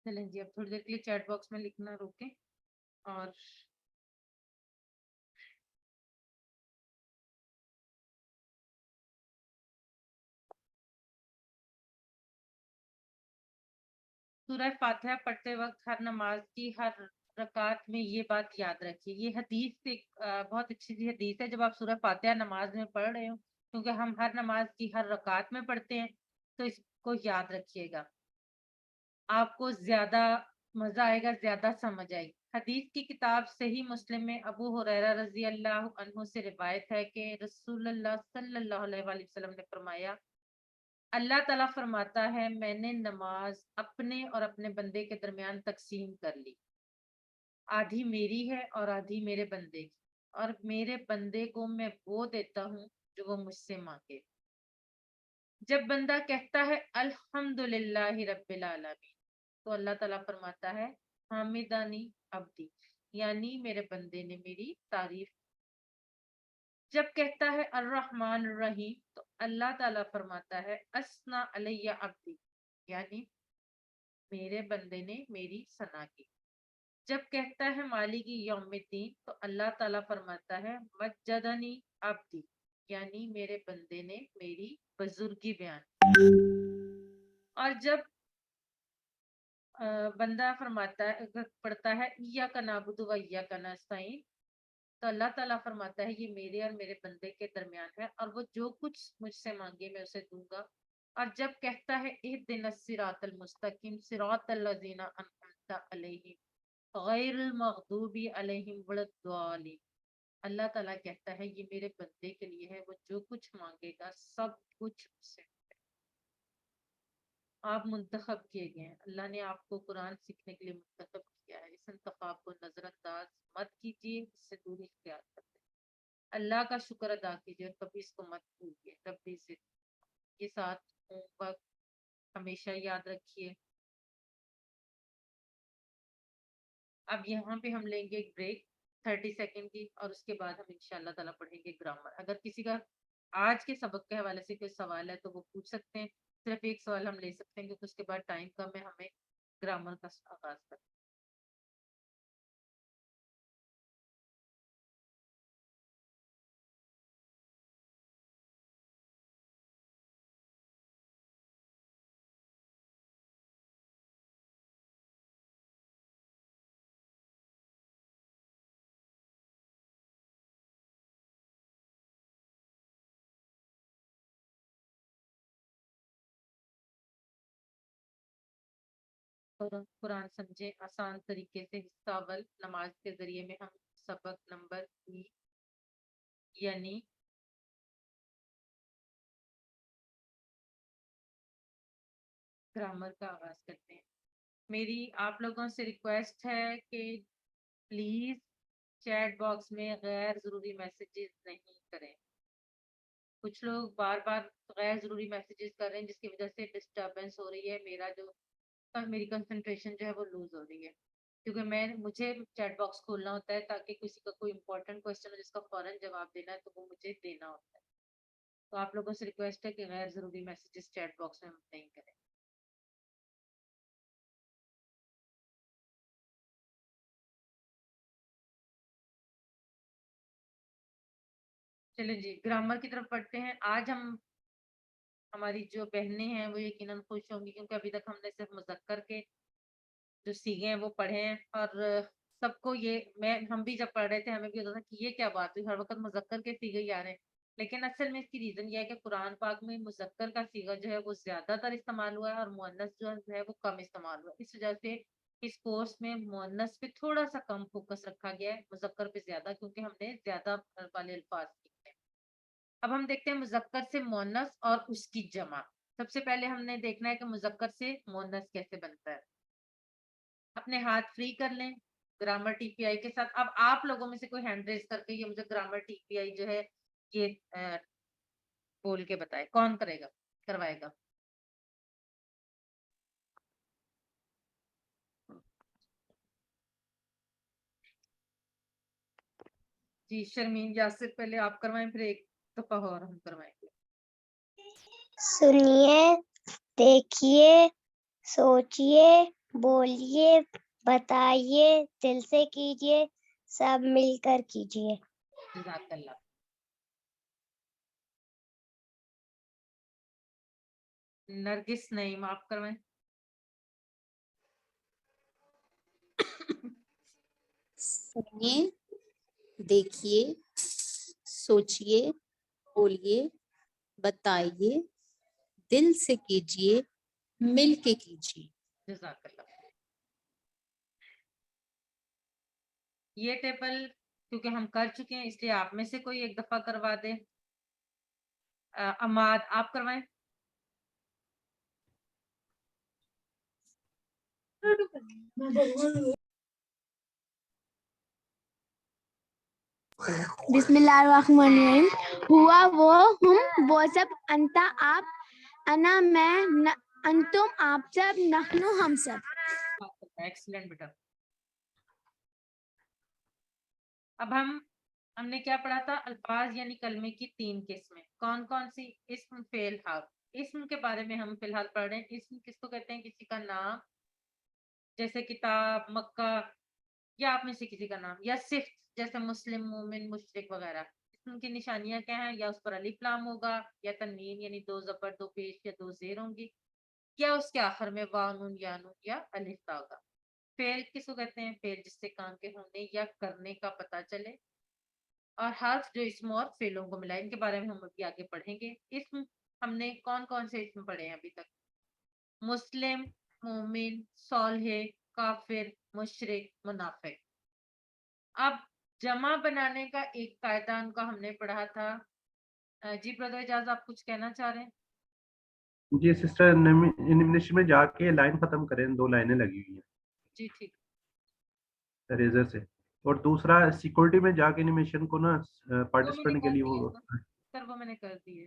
چلیں جی، اب تھوڑی دیر کے لیے چیٹ باکس میں لکھنا روکیں اور سورہ فاتحہ پڑھتے وقت ہر نماز کی ہر رکعت میں یہ بات یاد رکھیے۔ یہ حدیث ایک بہت اچھی سی حدیث ہے، جب آپ سورہ فاتحہ نماز میں پڑھ رہے ہو، کیونکہ ہم ہر نماز کی ہر رکعت میں پڑھتے ہیں، تو اس کو یاد رکھیے گا، آپ کو زیادہ مزہ آئے گا، زیادہ سمجھ آئے گی۔ حدیث کی کتاب صحیح مسلم میں ابو ہریرہ رضی اللہ عنہ سے روایت ہے کہ رسول اللہ صلی اللہ علیہ وآلہ وسلم نے فرمایا، اللہ تعالیٰ فرماتا ہے میں نے نماز اپنے اور اپنے بندے کے درمیان تقسیم کر لی، آدھی میری ہے اور آدھی میرے بندے کی، اور میرے بندے کو میں وہ دیتا ہوں جو وہ مجھ سے مانگے۔ جب بندہ کہتا ہے الحمدللہ رب العالمین، تو اللہ تعالیٰ فرماتا ہے حامدانی عبدی، یعنی میرے بندے نے میری تعریف۔ جب کہتا ہے الرحمن الرحیم، تو اللہ تعالیٰ فرماتا ہے اسنا علیہ عبدی، یعنی میرے بندے نے میری ثنا کی۔ جب کہتا ہے مالک یوم الدین، تو اللہ تعالیٰ فرماتا ہے مجدنی عبدی، یعنی میرے بندے نے میری بزرگی بیان کی۔ اور جب بندہ فرماتا ہے پڑھتا ہے ایاک نعبد و ایاک نستعین، تو اللہ تعالیٰ فرماتا ہے یہ میرے اور میرے بندے کے درمیان ہے، اور وہ جو کچھ مجھ سے مانگے میں اسے دوں گا۔ اور جب کہتا ہے اہدنا الصراط المستقیم صراط الذین انعمت علیہم غیر المغضوب علیہم ولا الضالین، اللہ تعالیٰ کہتا ہے یہ میرے بندے کے لیے ہے، وہ جو کچھ مانگے گا سب کچھ اس سے۔ آپ منتخب کیے گئے ہیں، اللہ نے آپ کو قرآن سیکھنے کے لیے منتخب کیا ہے، اس انتخاب کو نظر انداز مت کیجیے، اس سے دوری اختیار کریں، اللہ کا شکر ادا کیجیے اور کبھی اس کو مت بھولیے، کبھی سے یہ ساتھ ہوم ورک ہمیشہ یاد رکھیے۔ اب یہاں پہ ہم لیں گے ایک بریک 30 سیکنڈ کی، اور اس کے بعد ہم انشاءاللہ تعالیٰ پڑھیں گے گرامر. اگر کسی کا آج کے سبق کے حوالے سے کوئی سوال ہے تو وہ پوچھ سکتے ہیں. صرف ایک سوال ہم لے سکتے ہیں کیونکہ اس کے بعد ٹائم کم ہے، ہمیں گرامر کا آغاز کرنا. قرآن سمجھیں آسان طریقے سے. حصہ اول، نماز کے ذریعے میں ہم سبق نمبر 3 یعنی گرامر کا آغاز کرتے ہیں. میری آپ لوگوں سے ریکویسٹ ہے کہ پلیز چیٹ باکس میں غیر ضروری میسیجز نہیں کریں. کچھ لوگ بار بار غیر ضروری میسیجز کر رہے ہیں جس کی وجہ سے ڈسٹربنس ہو رہی ہے. میری کنسنٹریشن جو ہے وہ لوز ہو رہی ہے، کیونکہ مجھے چیٹ باکس کھولنا ہوتا ہے تاکہ کسی کا کوئی امپورٹنٹ کوشچن ہو جس کا فوراً جواب دینا ہے تو وہ مجھے دینا ہوتا ہے. تو آپ لوگوں سے ریکویسٹ ہے کہ غیر ضروری میسیجز چیٹ باکس میں نہیں کریں. چلیں جی گرامر کی طرف پڑھتے ہیں. آج ہماری جو بہنیں ہیں وہ یقیناً خوش ہوں گی کیونکہ ابھی تک ہم نے صرف مذکر کے جو سیگے ہیں وہ پڑھے ہیں، اور سب کو ہم بھی جب پڑھ رہے تھے ہمیں بھی ہوتا تھا کہ یہ کیا بات ہوئی، ہر وقت مذکر کے سیگے ہی آ رہے ہیں. لیکن اصل میں اس کی ریزن یہ ہے کہ قرآن پاک میں مذکر کا سیگا جو ہے وہ زیادہ تر استعمال ہوا ہے اور مؤنث جو ہے وہ کم استعمال ہوا ہے. اس وجہ سے اس کورس میں مؤنث پہ تھوڑا سا کم فوکس رکھا گیا ہے، مذکر پہ زیادہ، کیونکہ ہم نے زیادہ والے الفاظ سیکھے ہیں. اب ہم دیکھتے ہیں مذکر سے مؤنث اور اس کی جمع. سب سے پہلے ہم نے دیکھنا ہے کہ مذکر سے مؤنث کیسے بنتا ہے. اپنے ہاتھ فری کر لیں گرامر ٹی پی آئی کے ساتھ. اب آپ لوگوں میں سے کوئی ہینڈ ریز کر کے یہ مجھے گرامر ٹی پی آئی جو ہے یہ بول کے بتائے کون کرے گا، کروائے گا. جی شرمین یاسر پہلے آپ کروائیں پھر ایک دفعہ اور ہم کروائیں گے. سنیے، دیکھیے، سوچیے، بولیے، بتائیے، دل سے کیجیے، سب مل کر کیجیے. جزاک اللہ. نرگس نعیم آپ کروائیں. سنیے، دیکھیے، سوچیے، بولیے، بتائیے، دل سے کیجیے، مل کے کیجیے. جزاک اللہ. یہ ٹیبل کیونکہ ہم کر چکے ہیں اس لیے آپ میں سے کوئی ایک دفعہ کروا دے. عماد آپ کروائیں. بسم اللہ الرحمن الرحیم. ہوا وہ ہم وہ سب، انتا آپ، انا میں، انتم آپ سب، نحنو ہم سب. ایکسلنٹ بیٹا. اب ہم نے کیا پڑھا تھا؟ الفاظ یعنی کلمے کی 3 قسمیں. کون کون سی؟ اسم، فعل، حرف. اسم کے بارے میں ہم فی الحال پڑھ رہے ہیں. اسم کس کو کہتے ہیں؟ کسی کا نام، جیسے کتاب، مکہ، یا آپ میں سے کسی کا نام، یا صفت جیسے مسلم، مومن، مشرک وغیرہ. اسم کی نشانیاں کیا ہیں؟ یا اس پر الف لام ہوگا، یا تنوین یعنی 2 زبر 2 پیش یا 2 زیر ہوں گی، یا اس کے آخر میں واو نون یا نون یا الف تا ہوگا. فعل کس کو کہتے ہیں؟ فعل جس سے کام کے ہونے یا کرنے کا پتہ چلے. اور حرف جو اسم اور فعلوں کو ملائے. ان کے بارے میں ہم ابھی آگے پڑھیں گے. اسم ہم نے کون کون سے اسم پڑھے ہیں ابھی تک؟ مسلم، مومن، صالح، کافر، مشرک، منافق. اب جمع بنانے کا ایک قاعدہ ان کا ہم نے پڑھا تھا. جی برادر اجاز آپ کچھ کہنا چاہ رہے ہیں؟ جی سسٹر انیمیشن میں جا کے لائن ختم کریں، 2 لائنیں لگی ہوئی ہیں. جی ٹھیک. ریزر سے. اور دوسرا سیکورٹی میں جا کے انیمیشن کو نا وہ میں نے پارٹیسپینٹ کے کر لیے دی وہ ہے سر، وہ میں نے کر دی ہے.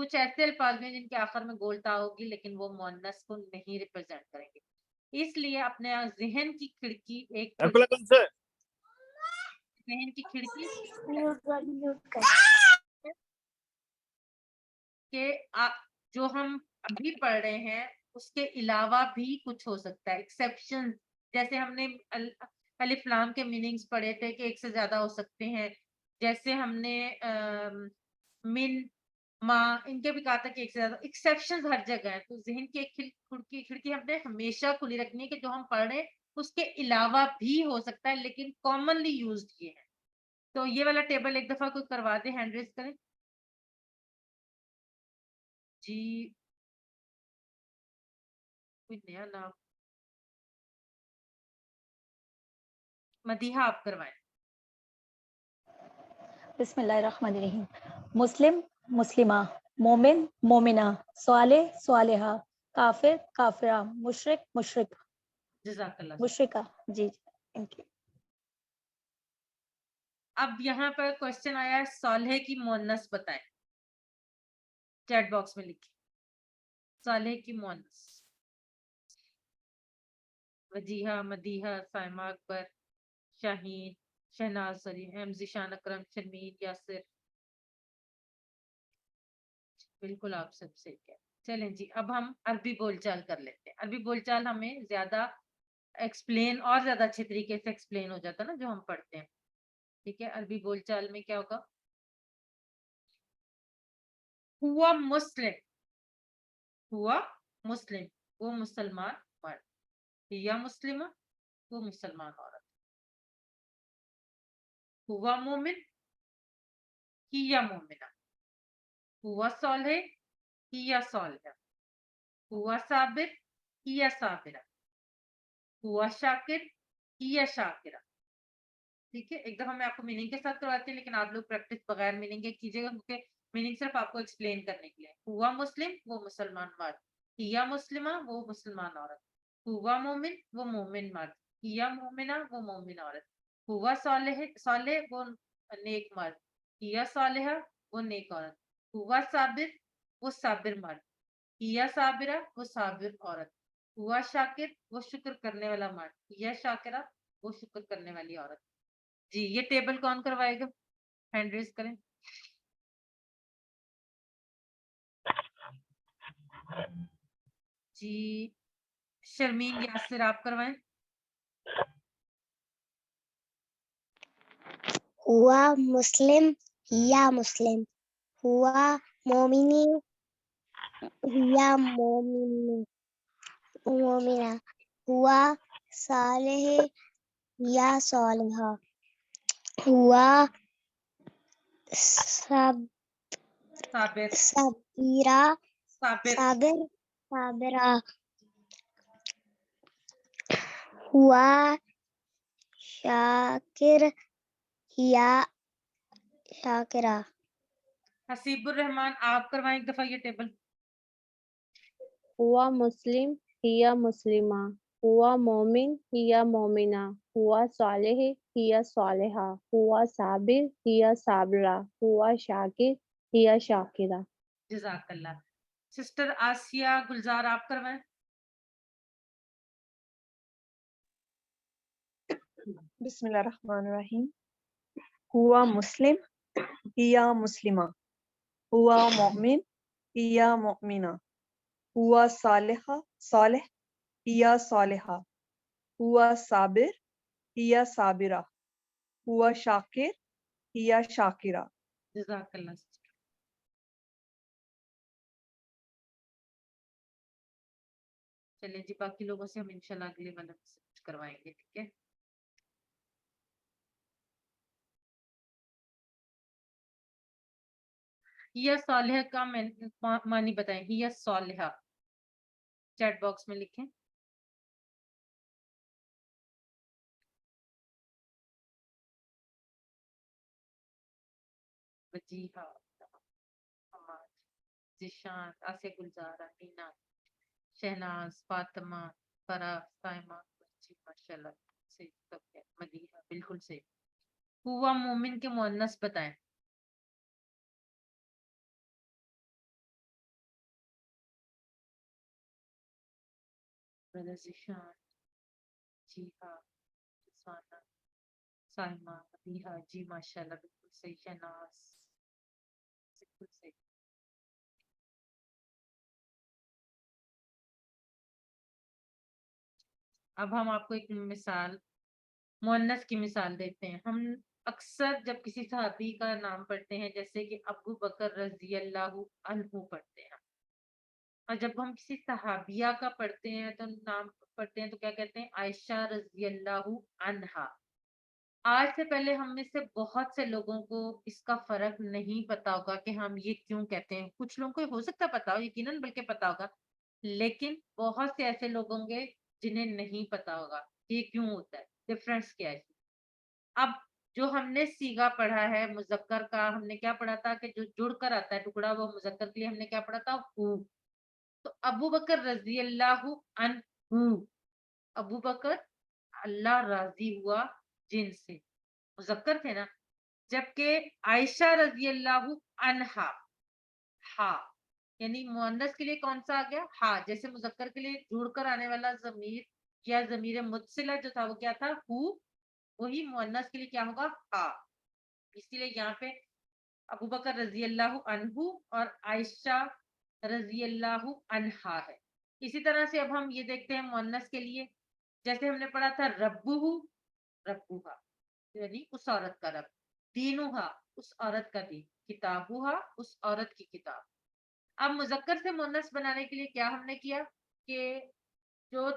کچھ ایسے الفاظ بھی ہیں جن کے آخر میں گول تا ہوگی لیکن وہ مؤنث کو نہیں ریپرزینٹ کریں گے. اس لیے اپنے ذہن کی کھڑکی ایک ذہن کی کھڑکی کہ جو ہم ابھی پڑھ رہے ہیں اس کے علاوہ بھی کچھ ہو سکتا ہے. ایکسیپشن جیسے ہم نے الف لام کے میننگز پڑھے تھے کہ ایک سے زیادہ ہو سکتے ہیں. جیسے ہم نے من ماں ان کے بھی کہا تھا کہ ایک سے زیادہ. ایکسیپشن ہر جگہ ہیں. تو ذہن کی ایک کھڑکی ہم نے ہمیشہ کھلی رکھنی ہے کہ جو ہم پڑھ رہے ہیں اس کے علاوہ بھی ہو سکتا ہے لیکن کامنلی یوزڈ یہ ہے. تو یہ والا ٹیبل ایک دفعہ کوئی کروا دے, ہینڈ ریز کریں جی. کوئی نیا نام مدیحہ آپ کروائیں. بسم اللہ الرحمن الرحیم. مسلم مسلمہ, مومن مومنہ, صالح صالحہ, کافر کافرہ, مشرک مشرک جزاک اللہ. مشرکہ. جی تھینک یو. اب یہاں پر کوشچن آیا ہے صالح کی مؤنث بتائیں. چیٹ باکس میں لکھیں صالح کی مؤنث. وجیحہ, مدیحہ, سائمہ اکبر, شاہین, شہناز سرین, ایم ذیشان اکرم, شرمین, یاسر. بالکل آپ سب سے کیا. چلیں جی اب ہم عربی بول چال کر لیتے ہیں. عربی بول چال ہمیں زیادہ ایکسپلین اور زیادہ اچھے طریقے سے ایکسپلین ہو جاتا نا جو ہم پڑھتے ہیں. ٹھیک ہے, عربی بول چال میں کیا ہوگا؟ ہوا مسلم, ہوا مسلم, وہ مسلمان مرد. یا مسلمہ, وہ مسلمان عورت. ہوا مومن, یا مومنہ. ہوا صالح, یا صالحہ. ہوا صابر, یا صابرہ. ہوا شاکر, یا شاکرہ. ٹھیک ہے, ایک دفعہ میں آپ کو میننگ کے ساتھ کرواتی ہوں لیکن آپ لوگ پریکٹس بغیر میننگ کے کیجیے گا کیونکہ میننگ صرف آپ کو ایکسپلین کرنے کے لیے. ہوا مسلم, وہ مسلمان مرد. یا مسلمہ, وہ مسلمان عورت. ہوا مومن, وہ مومن مرد. یا مومنہ, وہ مومن عورت. ہوا صالح, صالح وہ نیک مرد. یا صالحہ, وہ نیک عورت. ہوا صابر, وہ صابر مرد. یا صابرہ, وہ صابر عورت. ہوا شاکر, وہ شکر کرنے والا مرد. یا شاکرہ, وہ شکر کرنے والی عورت. جی یہ ٹیبل کون کروائے گا؟ ہینڈ ریز کریں. جی شرمین, یاسر آپ کروائیں. ہوا مسلم, یا مسلم. ہوا مومنی, یا مومن مومنہ. ہوا صالح, یا صالحہ. ہوا صابر, صابرہ, صابر. صابرہ. ہوا شاکر, یا شاکرہ. حسیب الرحمان آپ کروائیں ایک دفعہ یہ ٹیبل. ہوا مسلم, یا مسلمہ, ہوا مومن, یا مومنہ, ہوا صالح, یا صالحہ, ہوا صابر, یا صابرہ, ہوا شاکر, یا شاکرہ. جزاک اللہ. سسٹر آسیہ گلزار آپ کروائیں. بسم اللہ الرحمن الرحیم. ہوا مسلم, یا مسلمہ, ہوا مومن, یا مومنہ, ہوا صالح, یا صالحہ, ہوا صابر, یا صابرہ, ہوا شاکر, یا شاکرہ. جزاک اللہ. چلیں جی باقی لوگوں سے ہم انشاءاللہ اگلے والا میں کروائیں گے. ٹھیک ہے, ہیا صالحہ کا معنی بتائیں. ہیا صالحہ چیٹ باکس میں لکھیں. وجیحہ, حماد, ذیشان, آسیہ گلزار, امینا, شہناز, فاطمہ, فرح, سائمہ, ماشاء اللہ صحیح. مدیحہ بالکل صحیح. ہوا مومن کے مؤنث بتائیں. برادر ذیشان، جی ہاں، رضوانہ، سائمہ، مدیحہ، جی ماشاء اللہ بالکل صحیح، شہناز بالکل صحیح. اب ہم آپ کو ایک مثال مؤنث کی مثال دیتے ہیں. ہم اکثر جب کسی صحابی کا نام پڑھتے ہیں جیسے کہ ابو بکر رضی اللہ عنہ پڑھتے ہیں، اور جب ہم کسی صحابیہ کا پڑھتے ہیں تو نام پڑھتے ہیں تو کیا کہتے ہیں؟ عائشہ رضی اللہ عنہا. آج سے پہلے ہم میں سے بہت سے لوگوں کو اس کا فرق نہیں پتا ہوگا کہ ہم یہ کیوں کہتے ہیں. کچھ لوگوں کو ہو سکتا ہے پتا ہو، یقیناً بلکہ پتا ہوگا، لیکن بہت سے ایسے لوگ ہوں گے جنہیں نہیں پتا ہوگا یہ کیوں ہوتا ہے، ڈفرنس کیا ہے. اب جو ہم نے سیگا پڑھا ہے مذکر کا، ہم نے کیا پڑھا تھا کہ جو جڑ کر آتا ہے ٹکڑا وہ مذکر کے لیے ہم نے کیا پڑھا تھا؟ ہو. تو ابو بکر رضی اللہ عنہ، ابو بکر اللہ راضی ہوا جن سے، مذکر تھے نا. جبکہ عائشہ رضی اللہ عنہا، ہا، یعنی مؤنث کے لیے کون سا آ گیا؟ ہا. جیسے مذکر کے لیے جڑ کر آنے والا ضمیر یا ضمیر متصلہ جو تھا وہ کیا تھا؟ ہو. وہی مؤنث کے لیے کیا ہوگا؟ ہا. اسی لیے یہاں پہ ابو بکر رضی اللہ عنہ اور عائشہ رضی اللہ عنہا ہے. اسی طرح سے اب ہم یہ دیکھتے ہیں مؤنث کے لیے، جیسے ہم نے پڑھا تھا ربہ، ربوہا یعنی اس عورت کا رب، دینوہا اس عورت کا دین، کتابوہا اس عورت کی کتاب. اب مذکر سے مؤنث بنانے کے لیے کیا ہم نے کیا کہ جو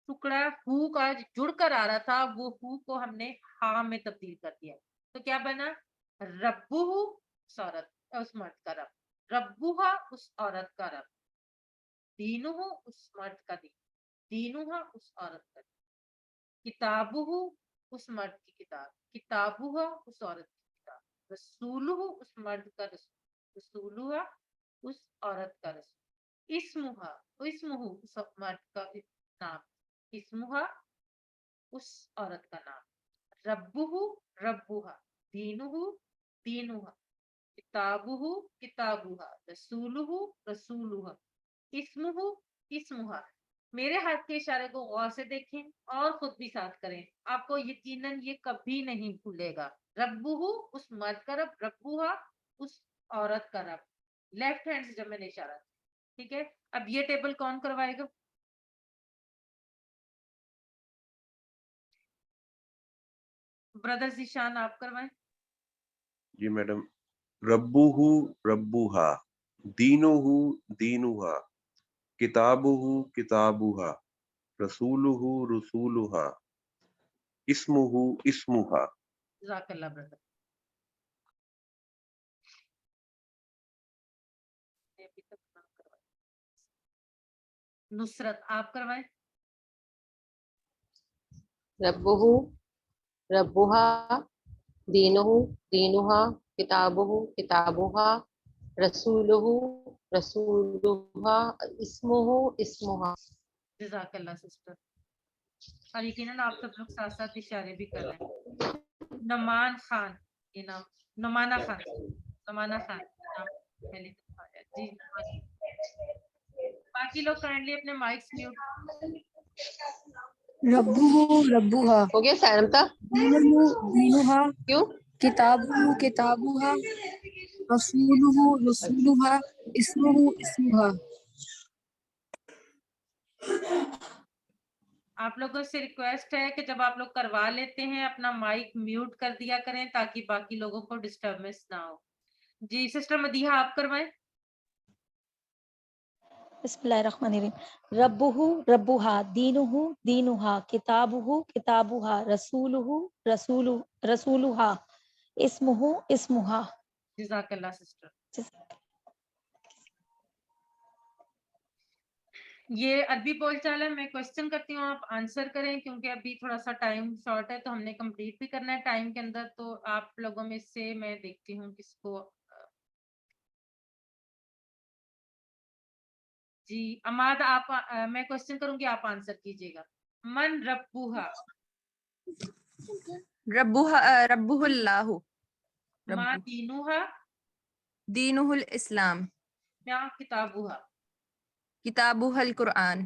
ٹکڑا ہو کا جڑ کر آ رہا تھا وہ ہو کو ہم نے ہا میں تبدیل کر دیا. تو کیا بنا؟ ربہ اس عورت اس مرد کا رب، ربوہا اس عورت کا رب، دینوہ اس مرد کا دین، دینوہا اس عورت کا دین، کتابوہ اس مرد کی کتاب، کتابوہا اس عورت کی کتاب، رسولوہ اس مرد کا رسول، رسولوہا اس عورت کا رسول، اسمہا اسمہ اس مرد کا نام، اسمہا اس عورت کا نام، ربہ ربوہا، دینہ دینوہا، کتابہ کتابوہا، رسولہ رسولوہا، اسمہ اسمہا. میرے ہاتھ کے اشارے کو غور سے دیکھیں اور خود بھی ساتھ کریں، آپ کو یقیناً یہ کبھی نہیں بھولے گا. ربہ اس مرد کا رب، ربوہا اس عورت کا رب، لیفٹ ہینڈ سے جب میں نے اشارہ. ٹھیک ہے، اب یہ ٹیبل کون کروائے گا؟ بردر ذیشان آپ کروائیں. جی میڈم. ربہ ربوہا، دینہ دینوہا، کتابہ کتابوہا، رسولہ رسولہا، اسمہ اسمہا. جزاک اللہ بردر. ابھی تک نہ کروائیں. نصرت آپ کروائیں. ربہ ربوہا، دینہ دینوہا، کتابہ کتابوہا، رسولہ رسولہا، اسمہ اسمہا. جزاک اللہ سسٹر. اور یقیناً آپ سب لوگ ساتھ ساتھ اشارے بھی کر رہے ہیں. نعمان خان، یہ نام نعمانہ خان، نعمانہ خان نام پہلے جی. باقی لوگ کائنڈلی اپنے مائکس میوٹ. ربہ ربوہا ہو گیا سائنتا. دینہ دینوہا، کیوں؟ کتابہ کتابوہا، رسولہ رسولہا، اسمہ اسمہا. آپ لوگوں سے ریکویسٹ ہے کہ جب آپ لوگ کروا لیتے ہیں اپنا مائک میوٹ کر دیا کریں تاکہ باقی لوگوں کو ڈسٹربنس نہ ہو. جی سسٹر مدیحہ آپ کروائیں. بسم اللہ الرحمن الرحیم. ربہ ربوہا، دینہ دینوہا، کتابہ کتابوہا، رسولہ رسولہا، اسمہ اسمہا. جزاک اللہ سسٹر. یہ عربی بول چال ہے. میں کوشچن کرتی ہوں آپ آنسر کریں کیونکہ ابھی تھوڑا سا ٹائم شارٹ ہے تو ہم نے کمپلیٹ بھی کرنا ہے ٹائم کے اندر. تو آپ لوگوں میں سے میں دیکھتی ہوں کس کو. جی اماد آپ میں کوشچن کروں گی آپ آنسر کیجیے گا. من ربوہا، ربہ اللہ، ما دینوہا، دینہ الاسلام، ما کتابوہا، کتابہ القرآن،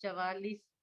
44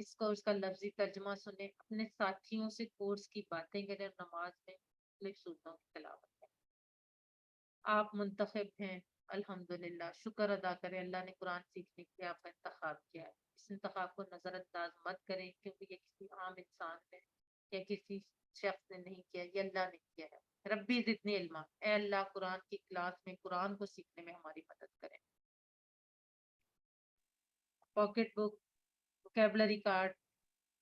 اس کورس کا لفظی ترجمہ سنیں، اپنے ساتھیوں سے کورس کی باتیں کریں، نماز میں مختلف صورتوں کی تلاوت کریں۔ آپ منتخب ہیں، الحمدللہ، شکر ادا کریں، اللہ نے قرآن سیکھنے کے لیے آپ کا انتخاب کیا ہے۔ اس انتخاب کو نظر انداز مت کریں، کیونکہ یہ کسی عام انسان نے یا کسی شخص نے نہیں کیا، یہ اللہ نے کیا ہے۔ ربی زدنی علما، اے اللہ قرآن کی کلاس میں قرآن کو سیکھنے میں ہماری مدد کریں۔ پاکٹ بک، ووکیبلری کارڈ،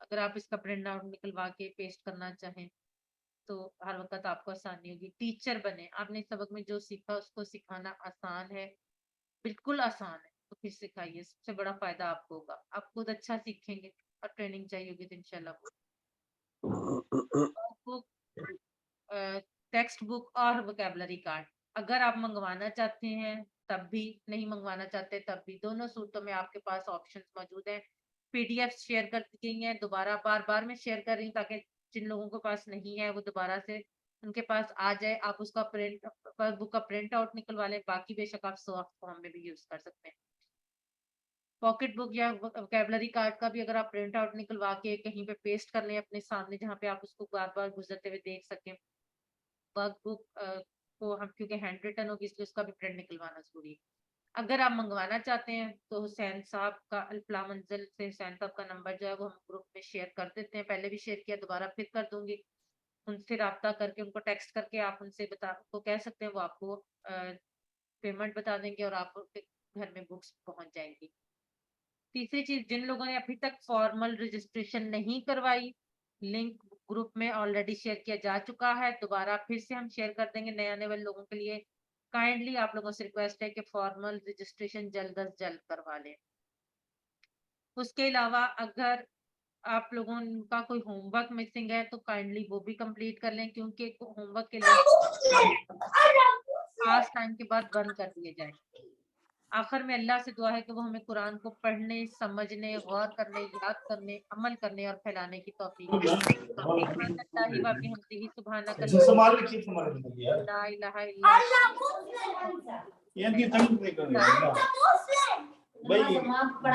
اگر آپ اس کا پرنٹ آؤٹ نکلوا کے پیسٹ کرنا چاہیں تو ہر وقت آپ کو آسانی ہوگی۔ ٹیچر بنے، آپ نے سبق میں جو سیکھا اس کو سکھانا آسان ہے، بالکل آسان ہے، تو پھر سکھائیے، سب سے بڑا فائدہ آپ کو ہوگا، آپ خود اچھا سیکھیں گے اور ٹریننگ چاہیے ہوگی تو انشاءاللہ ٹیکسٹ بک اور ووکیبلری کارڈ اگر آپ منگوانا چاہتے ہیں تب بھی، نہیں منگوانا چاہتے تب بھی، دونوں صورتوں میں آپ کے پاس آپشنز موجود ہیں۔ پی ڈی ایف شیئر کر دی گئی ہیں، دوبارہ بار بار میں شیئر کر رہی ہوں تاکہ جن لوگوں کے پاس نہیں ہے وہ دوبارہ سے ان کے پاس آ جائے، آپ اس کا بک کا پرنٹ آؤٹ نکلوا لیں، باقی بے شک آپ سافٹ فارم میں بھی یوز کر سکتے ہیں۔ پاکٹ بک یا ووکیبلری کارڈ کا بھی اگر آپ پرنٹ آؤٹ نکلوا کے کہیں پہ پیسٹ کر لیں اپنے سامنے، جہاں پہ آپ اس کو بار بار گزرتے ہوئے دیکھ سکیں۔ ورک بک کو ہم کیونکہ ہینڈ ریٹن ہوگی اس لیے اس کا بھی پرنٹ نکلوانا ضروری ہے۔ اگر آپ منگوانا چاہتے ہیں تو حسین صاحب کا الفلاح منزل سے حسین صاحب کا نمبر جو ہے وہ ہم گروپ میں شیئر کر دیتے ہیں، پہلے بھی شیئر کیا، دوبارہ پھر کر دوں گی۔ ان سے رابطہ کر کے ان کو ٹیکسٹ کر کے آپ ان سے کو کہہ سکتے ہیں، وہ آپ کو پیمنٹ بتا دیں گے اور آپ کے گھر میں بکس پہنچ جائیں گی۔ تیسری چیز، جن لوگوں نے ابھی تک فارمل رجسٹریشن نہیں کروائی، لنک گروپ میں آلریڈی شیئر کیا جا چکا ہے، دوبارہ پھر سے ہم شیئر کر دیں گے نئے آنے والے لوگوں کے لیے۔ کائنڈلی آپ لوگوں سے ریکویسٹ ہے کہ فارمل رجسٹریشن جلد از جلد کروا لیں۔ اس کے علاوہ اگر آپ لوگوں کا کوئی ہوم ورک مسنگ ہے تو کائنڈلی وہ بھی کمپلیٹ کر لیں، کیونکہ ہوم ورک کے لیے خاص ٹائم کے بعد بند کر دیے جائیں۔ آخر میں اللہ سے دعا ہے کہ وہ ہمیں قرآن کو پڑھنے، سمجھنے، غور کرنے، یاد کرنے، عمل کرنے اور پھیلانے کی توفیق دے۔ سبحان اللہ و بحمدہ، سبحانک لا الہ الا انت۔